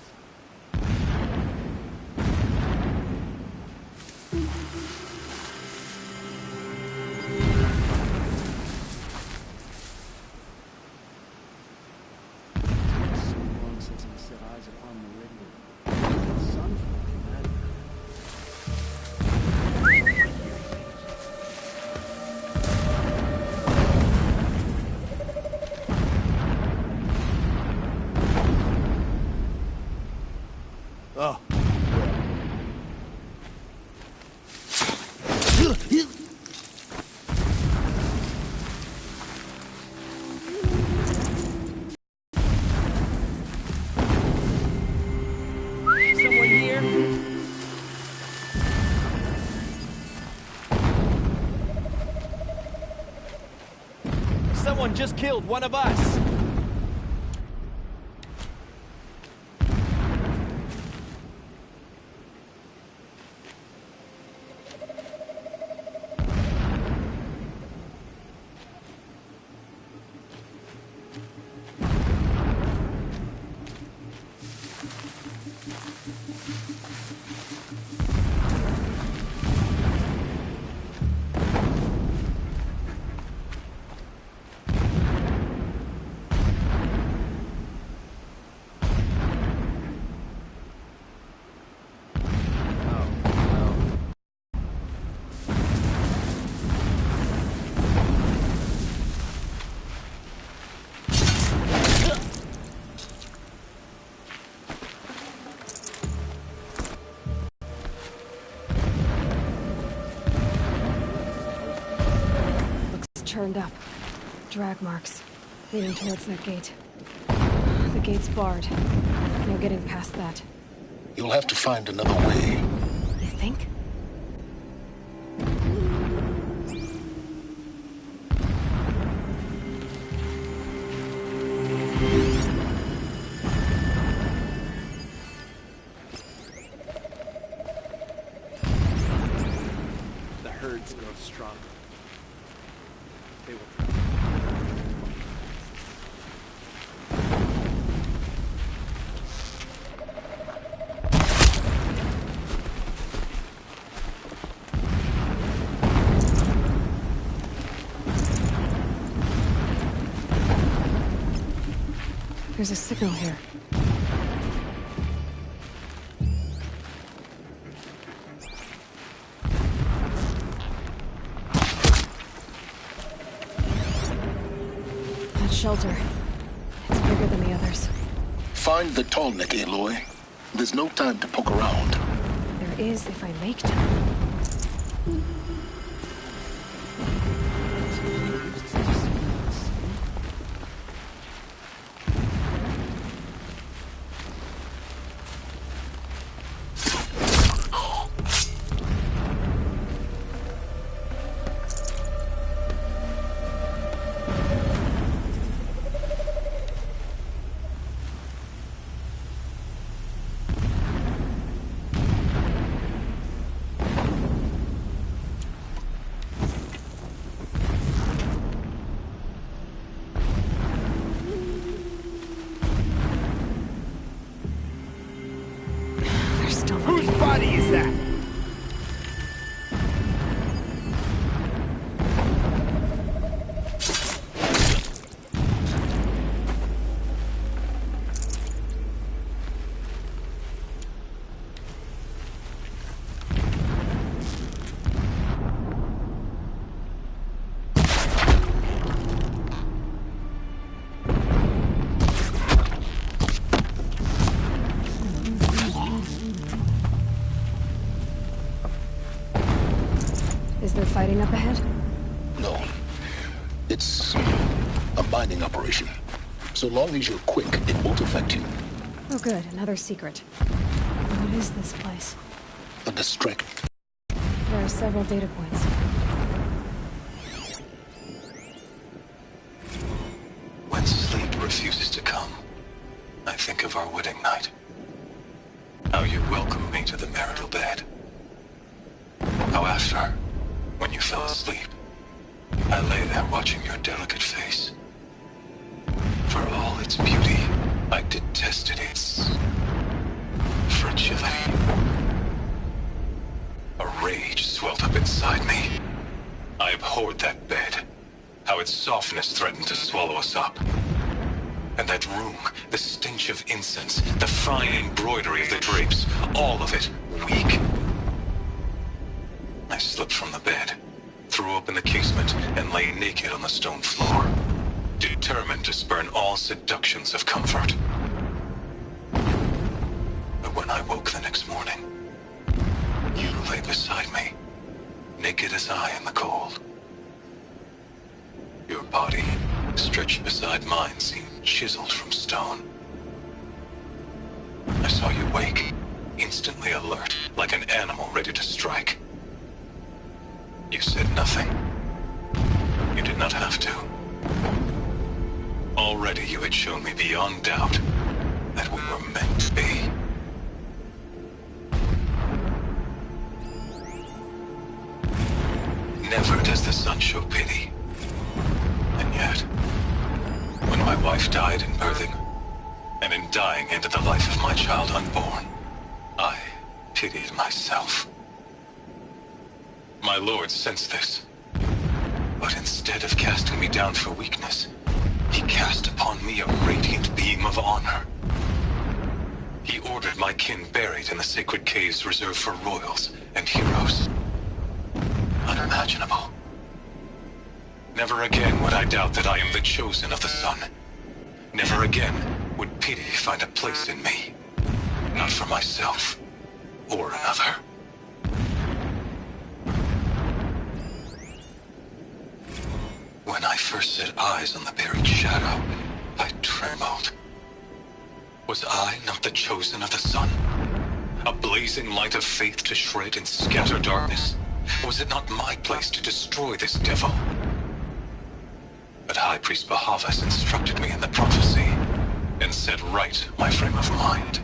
So long since I set eyes upon Meridian. The sun from the Oh. Someone here? Someone just killed one of us! Turned up. Drag marks, leading towards that gate. The gate's barred. No getting past that. You'll have to find another way. You think? The herds grow stronger. They will. There's a signal here. That shelter. It's bigger than the others. Find the Tallneck, Aloy. There's no time to poke around. There is if I make time. Whose body is that? Is there fighting up ahead? No. It's a mining operation. So long as you're quick, it won't affect you. Oh good, another secret. What is this place? A distract. There are several data points. When sleep refuses to come, I think of our wedding night. How you welcomed me to the marital bed. How after, when you fell asleep, I lay there watching your delicate face. For all its beauty, I detested its fragility. A rage swelled up inside me. I abhorred that bed, how its softness threatened to swallow us up. And that room, the stench of incense, the fine embroidery of the drapes, all of it weak. I slipped from the bed, threw open the casement, and lay naked on the stone floor, determined to spurn all seductions of comfort. But when I woke the next morning, you lay beside me, naked as I in the cold. Your body, stretched beside mine, seemed chiseled from stone. I saw you wake, instantly alert, like an animal ready to strike. You said nothing. You did not have to. Already you had shown me beyond doubt that we were meant to be. Never does the sun show pity. And yet, when my wife died in birthing, and in dying ended the life of my child unborn, I pitied myself. My lord sensed this, but instead of casting me down for weakness, he cast upon me a radiant beam of honor. He ordered my kin buried in the sacred caves reserved for royals and heroes. Unimaginable. Never again would I doubt that I am the chosen of the sun. Never again would pity find a place in me. Not for myself or another. When I first set eyes on the buried shadow, I trembled. Was I not the chosen of the sun? A blazing light of faith to shred and scatter darkness? Was it not my place to destroy this devil? But High Priest Bahavas instructed me in the prophecy, and set right my frame of mind.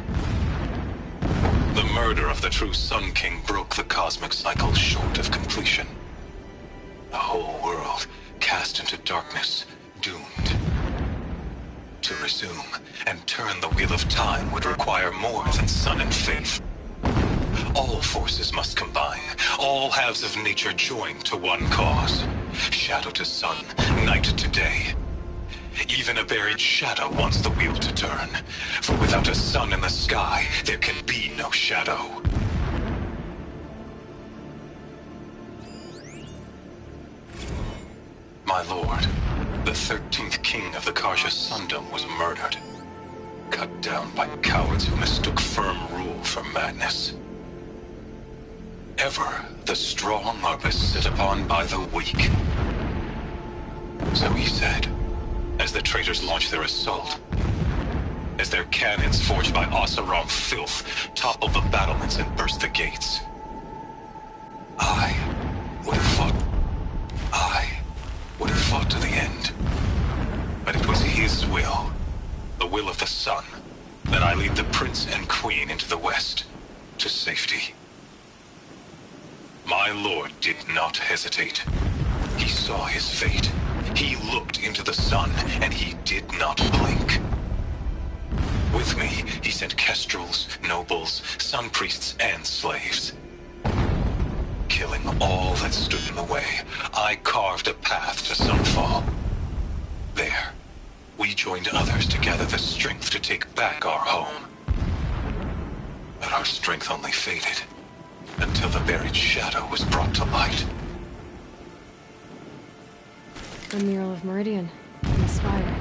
The murder of the true Sun King broke the cosmic cycle short of completion. The whole world cast into darkness, doomed. To resume and turn the wheel of time would require more than sun and faith. All forces must combine, all halves of nature join to one cause. Shadow to sun, night to day. Even a buried shadow wants the wheel to turn, for without a sun in the sky, there can be no shadow. My lord, the 13th king of the Karja Sundom was murdered. Cut down by cowards who mistook firm rule for madness. Ever the strong are beset upon by the weak. So he said, as the traitors launched their assault. As their cannons forged by Oseram filth toppled the battlements and burst the gates. I would have fought to the end. But it was his will, the will of the sun, that I lead the prince and queen into the west, to safety. My lord did not hesitate. He saw his fate. He looked into the sun, and he did not blink. With me, he sent kestrels, nobles, sun priests, and slaves. Killing all that stood in the way, I carved a path to Sunfall. There, we joined others to gather the strength to take back our home. But our strength only faded, until the buried shadow was brought to light. The mural of Meridian, in the spire.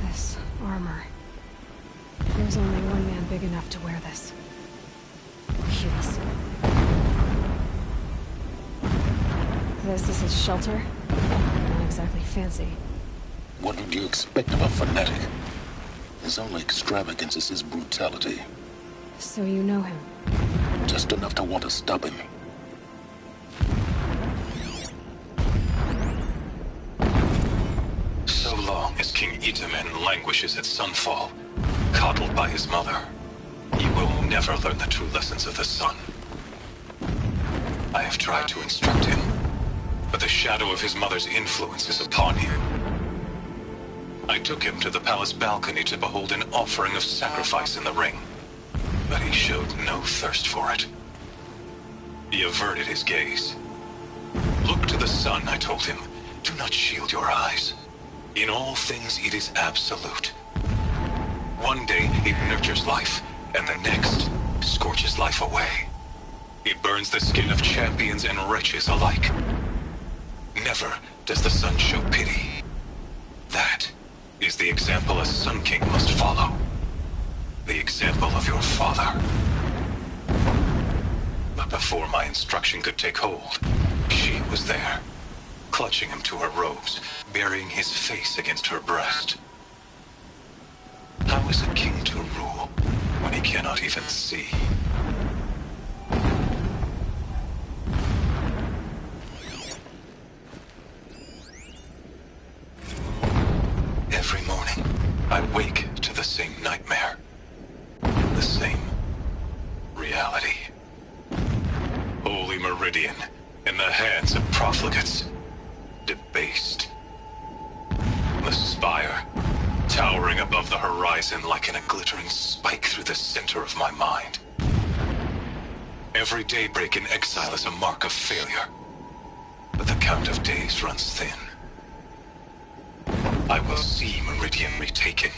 This armor. There's only one man big enough to wear this. Hubis. This is his shelter? Not exactly fancy. What would you expect of a fanatic? His only extravagance is his brutality. So you know him? Just enough to want to stop him. So long as King Itamen languishes at Sunfall, coddled by his mother, he will never learn the true lessons of the sun. I have tried to instruct him, but the shadow of his mother's influence is upon him. I took him to the palace balcony to behold an offering of sacrifice in the ring, but he showed no thirst for it. He averted his gaze. Look to the sun, I told him. Do not shield your eyes. In all things it is absolute. One day it nurtures life, and the next scorches life away. It burns the skin of champions and wretches alike. Never does the sun show pity. That is the example a Sun King must follow. The example of your father. But before my instruction could take hold, she was there, clutching him to her robes, burying his face against her breast. How is a king to rule when he cannot even see? Every morning, I wake to the same nightmare. The same reality. Holy Meridian, in the hands of profligates. Debased. The spire, towering above the horizon like a glittering spike through the center of my mind. Every daybreak in exile is a mark of failure, but the count of days runs thin. I will see Meridian retaken,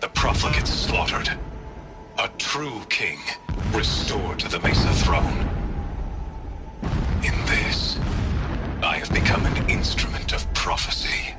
the profligates slaughtered, a true king restored to the Mesa throne. In this, I have become an instrument of prophecy.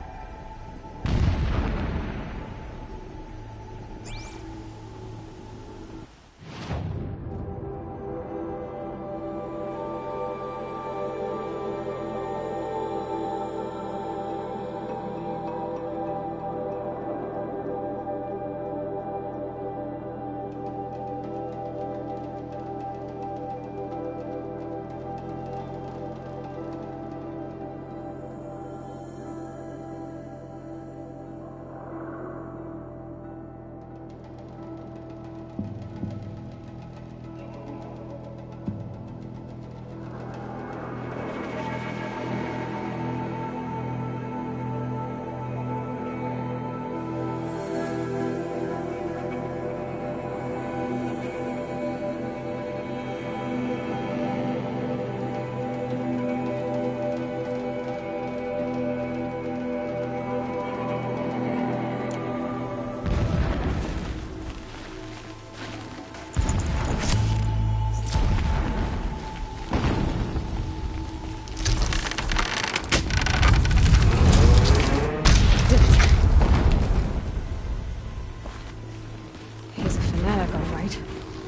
Fanatic, all right.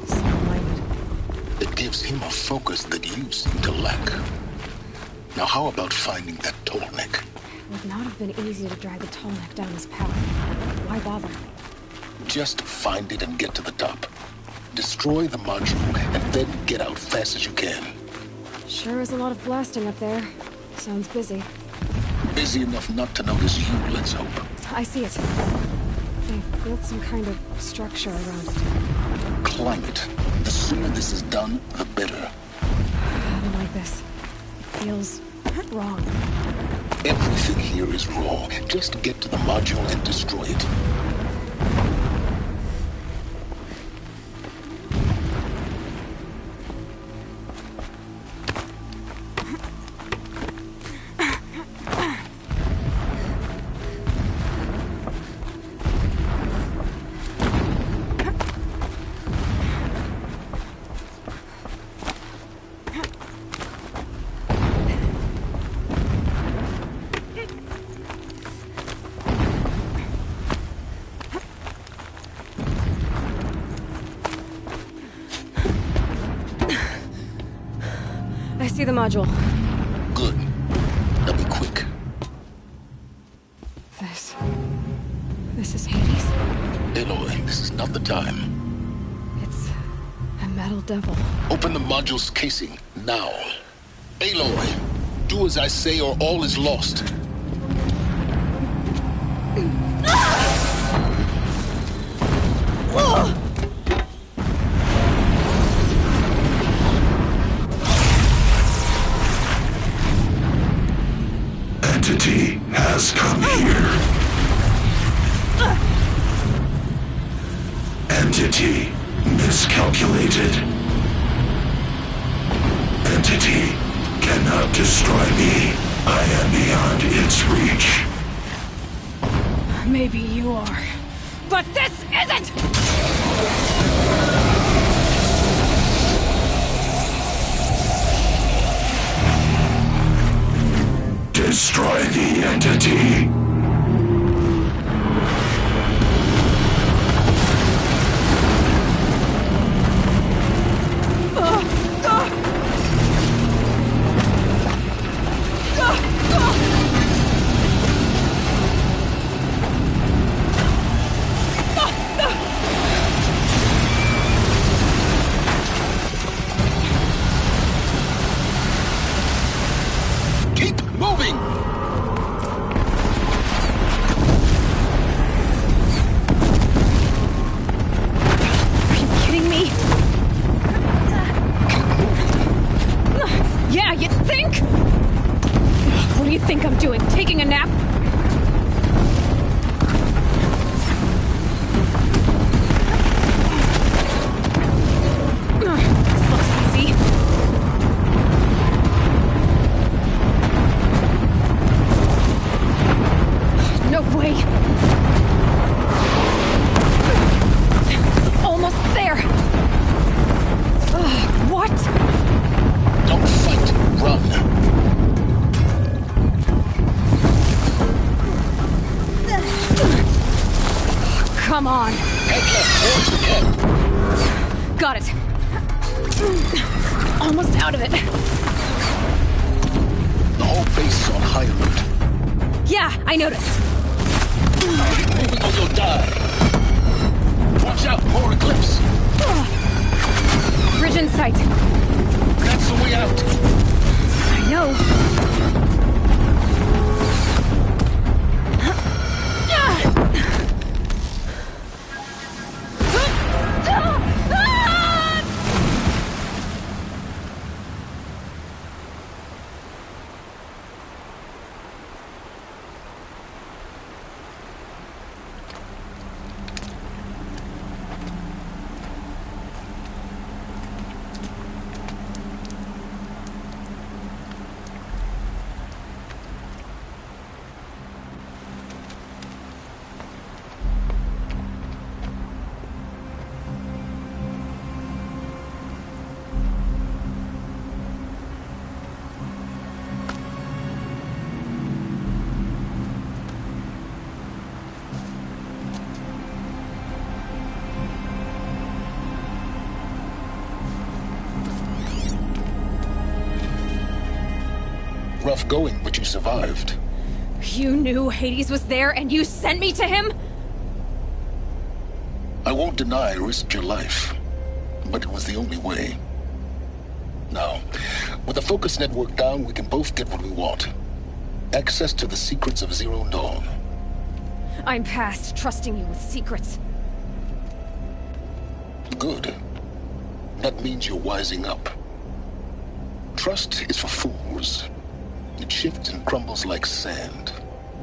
Small-minded. It gives him a focus that you seem to lack. Now how about finding that Tolnik? It would not have been easy to drag the Tolnik down this path. Why bother? Just find it and get to the top. Destroy the module, and then get out fast as you can. Sure is a lot of blasting up there. Sounds busy. Busy enough not to notice you, let's hope. I see it. They've built some kind of structure around it. Climb it. The sooner this is done, the better. I don't like this. Feels wrong. Everything here is raw. Just get to the module and destroy it. I see the module. Good. Now be quick. This is Hades. Aloy, this is not the time. It's a metal devil. Open the module's casing, now. Aloy, do as I say or all is lost. Entity has come here. Entity miscalculated. Entity cannot destroy me. I am beyond its reach. Maybe you are. But this isn't! Destroy the entity. Keep moving! Are you kidding me? Yeah, you think? What do you think I'm doing? Taking a nap? This looks easy. No way! Almost there! What? Don't fight, run. Come on! Head left towards the camp. Got it. Almost out of it. The whole base is on high alert. Yeah, I noticed. Keep moving or you'll die. Watch out, more Eclipse. Bridge in sight. That's the way out. I know. Rough going, but you survived. You knew Hades was there and you sent me to him? I won't deny I risked your life, but it was the only way. Now, with the focus network down, we can both get what we want. Access to the secrets of Zero Dawn. I'm past trusting you with secrets. Good. That means you're wising up. Trust is for fools. It shifts and crumbles like sand.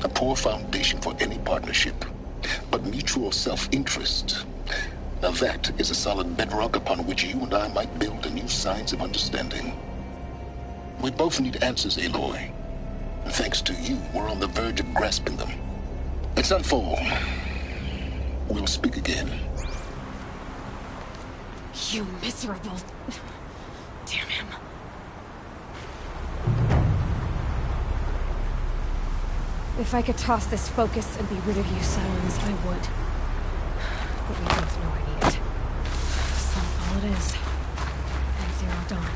A poor foundation for any partnership. But mutual self-interest. Now that is a solid bedrock upon which you and I might build a new science of understanding. We both need answers, Aloy. And thanks to you, we're on the verge of grasping them. It's Sunfall. We'll speak again. You miserable... Damn him. If I could toss this focus and be rid of you, Silence, I would. But we both know I need it. Sunfall it is. And Zero Dawn.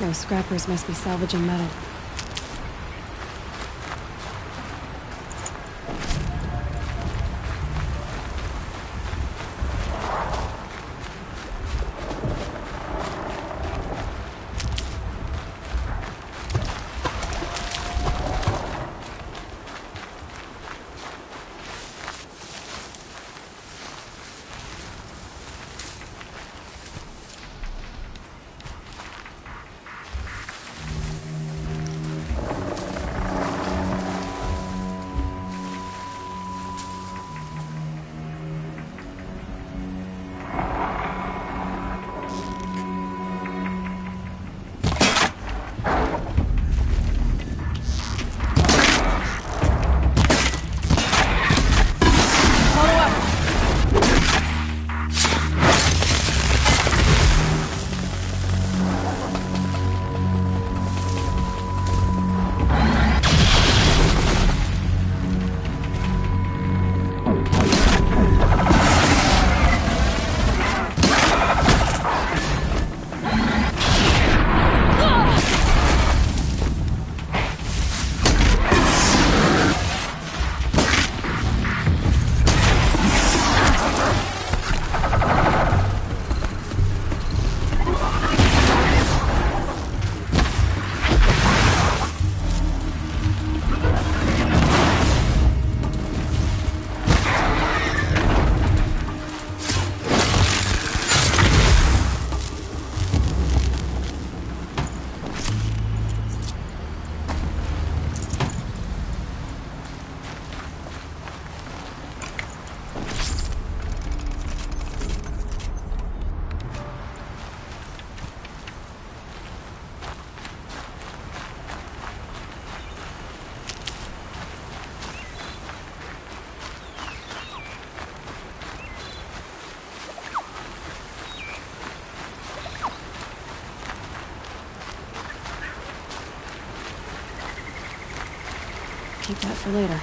Those scrappers must be salvaging metal. Keep that for later.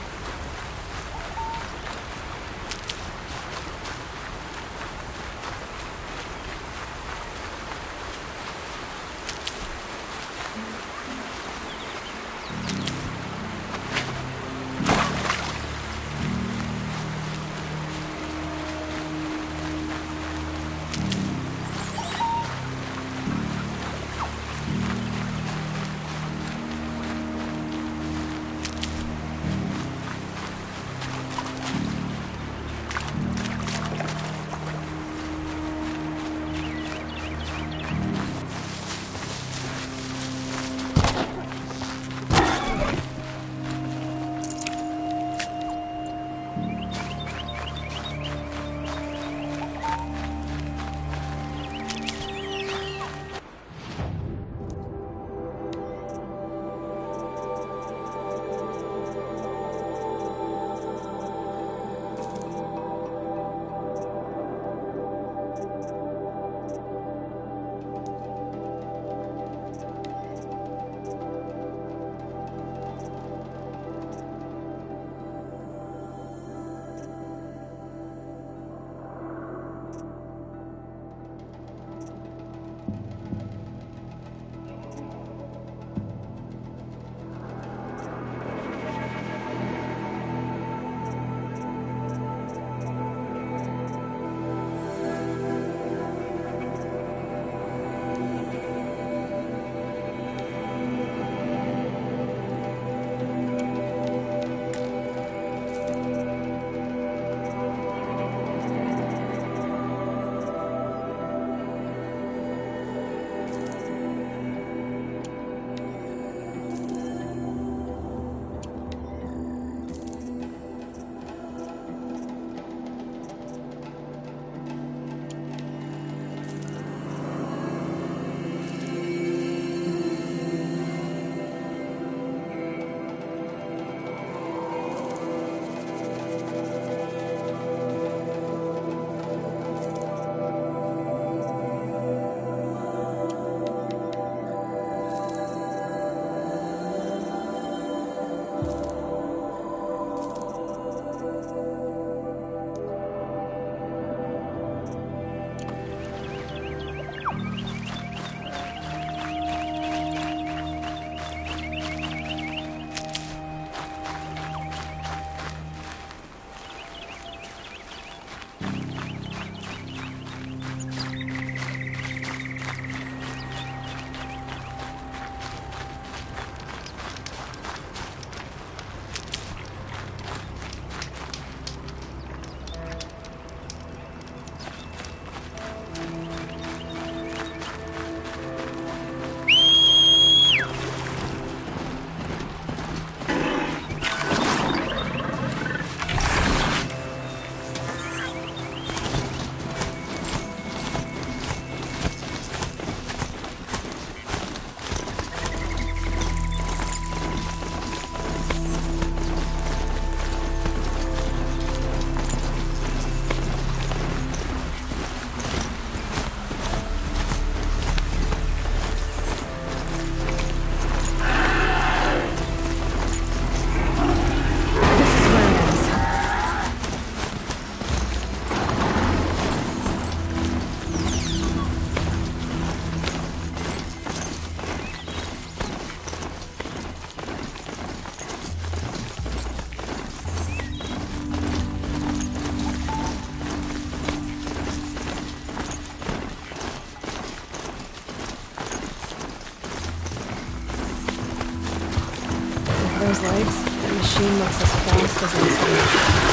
those legs, the machine looks as fast as insane.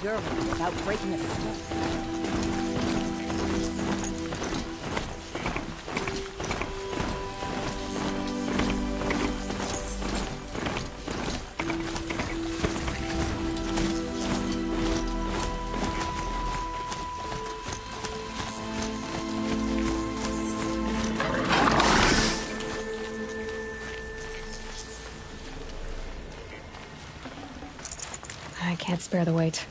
German without breaking a sweat. I can't spare the weight.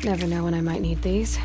Never know when I might need these.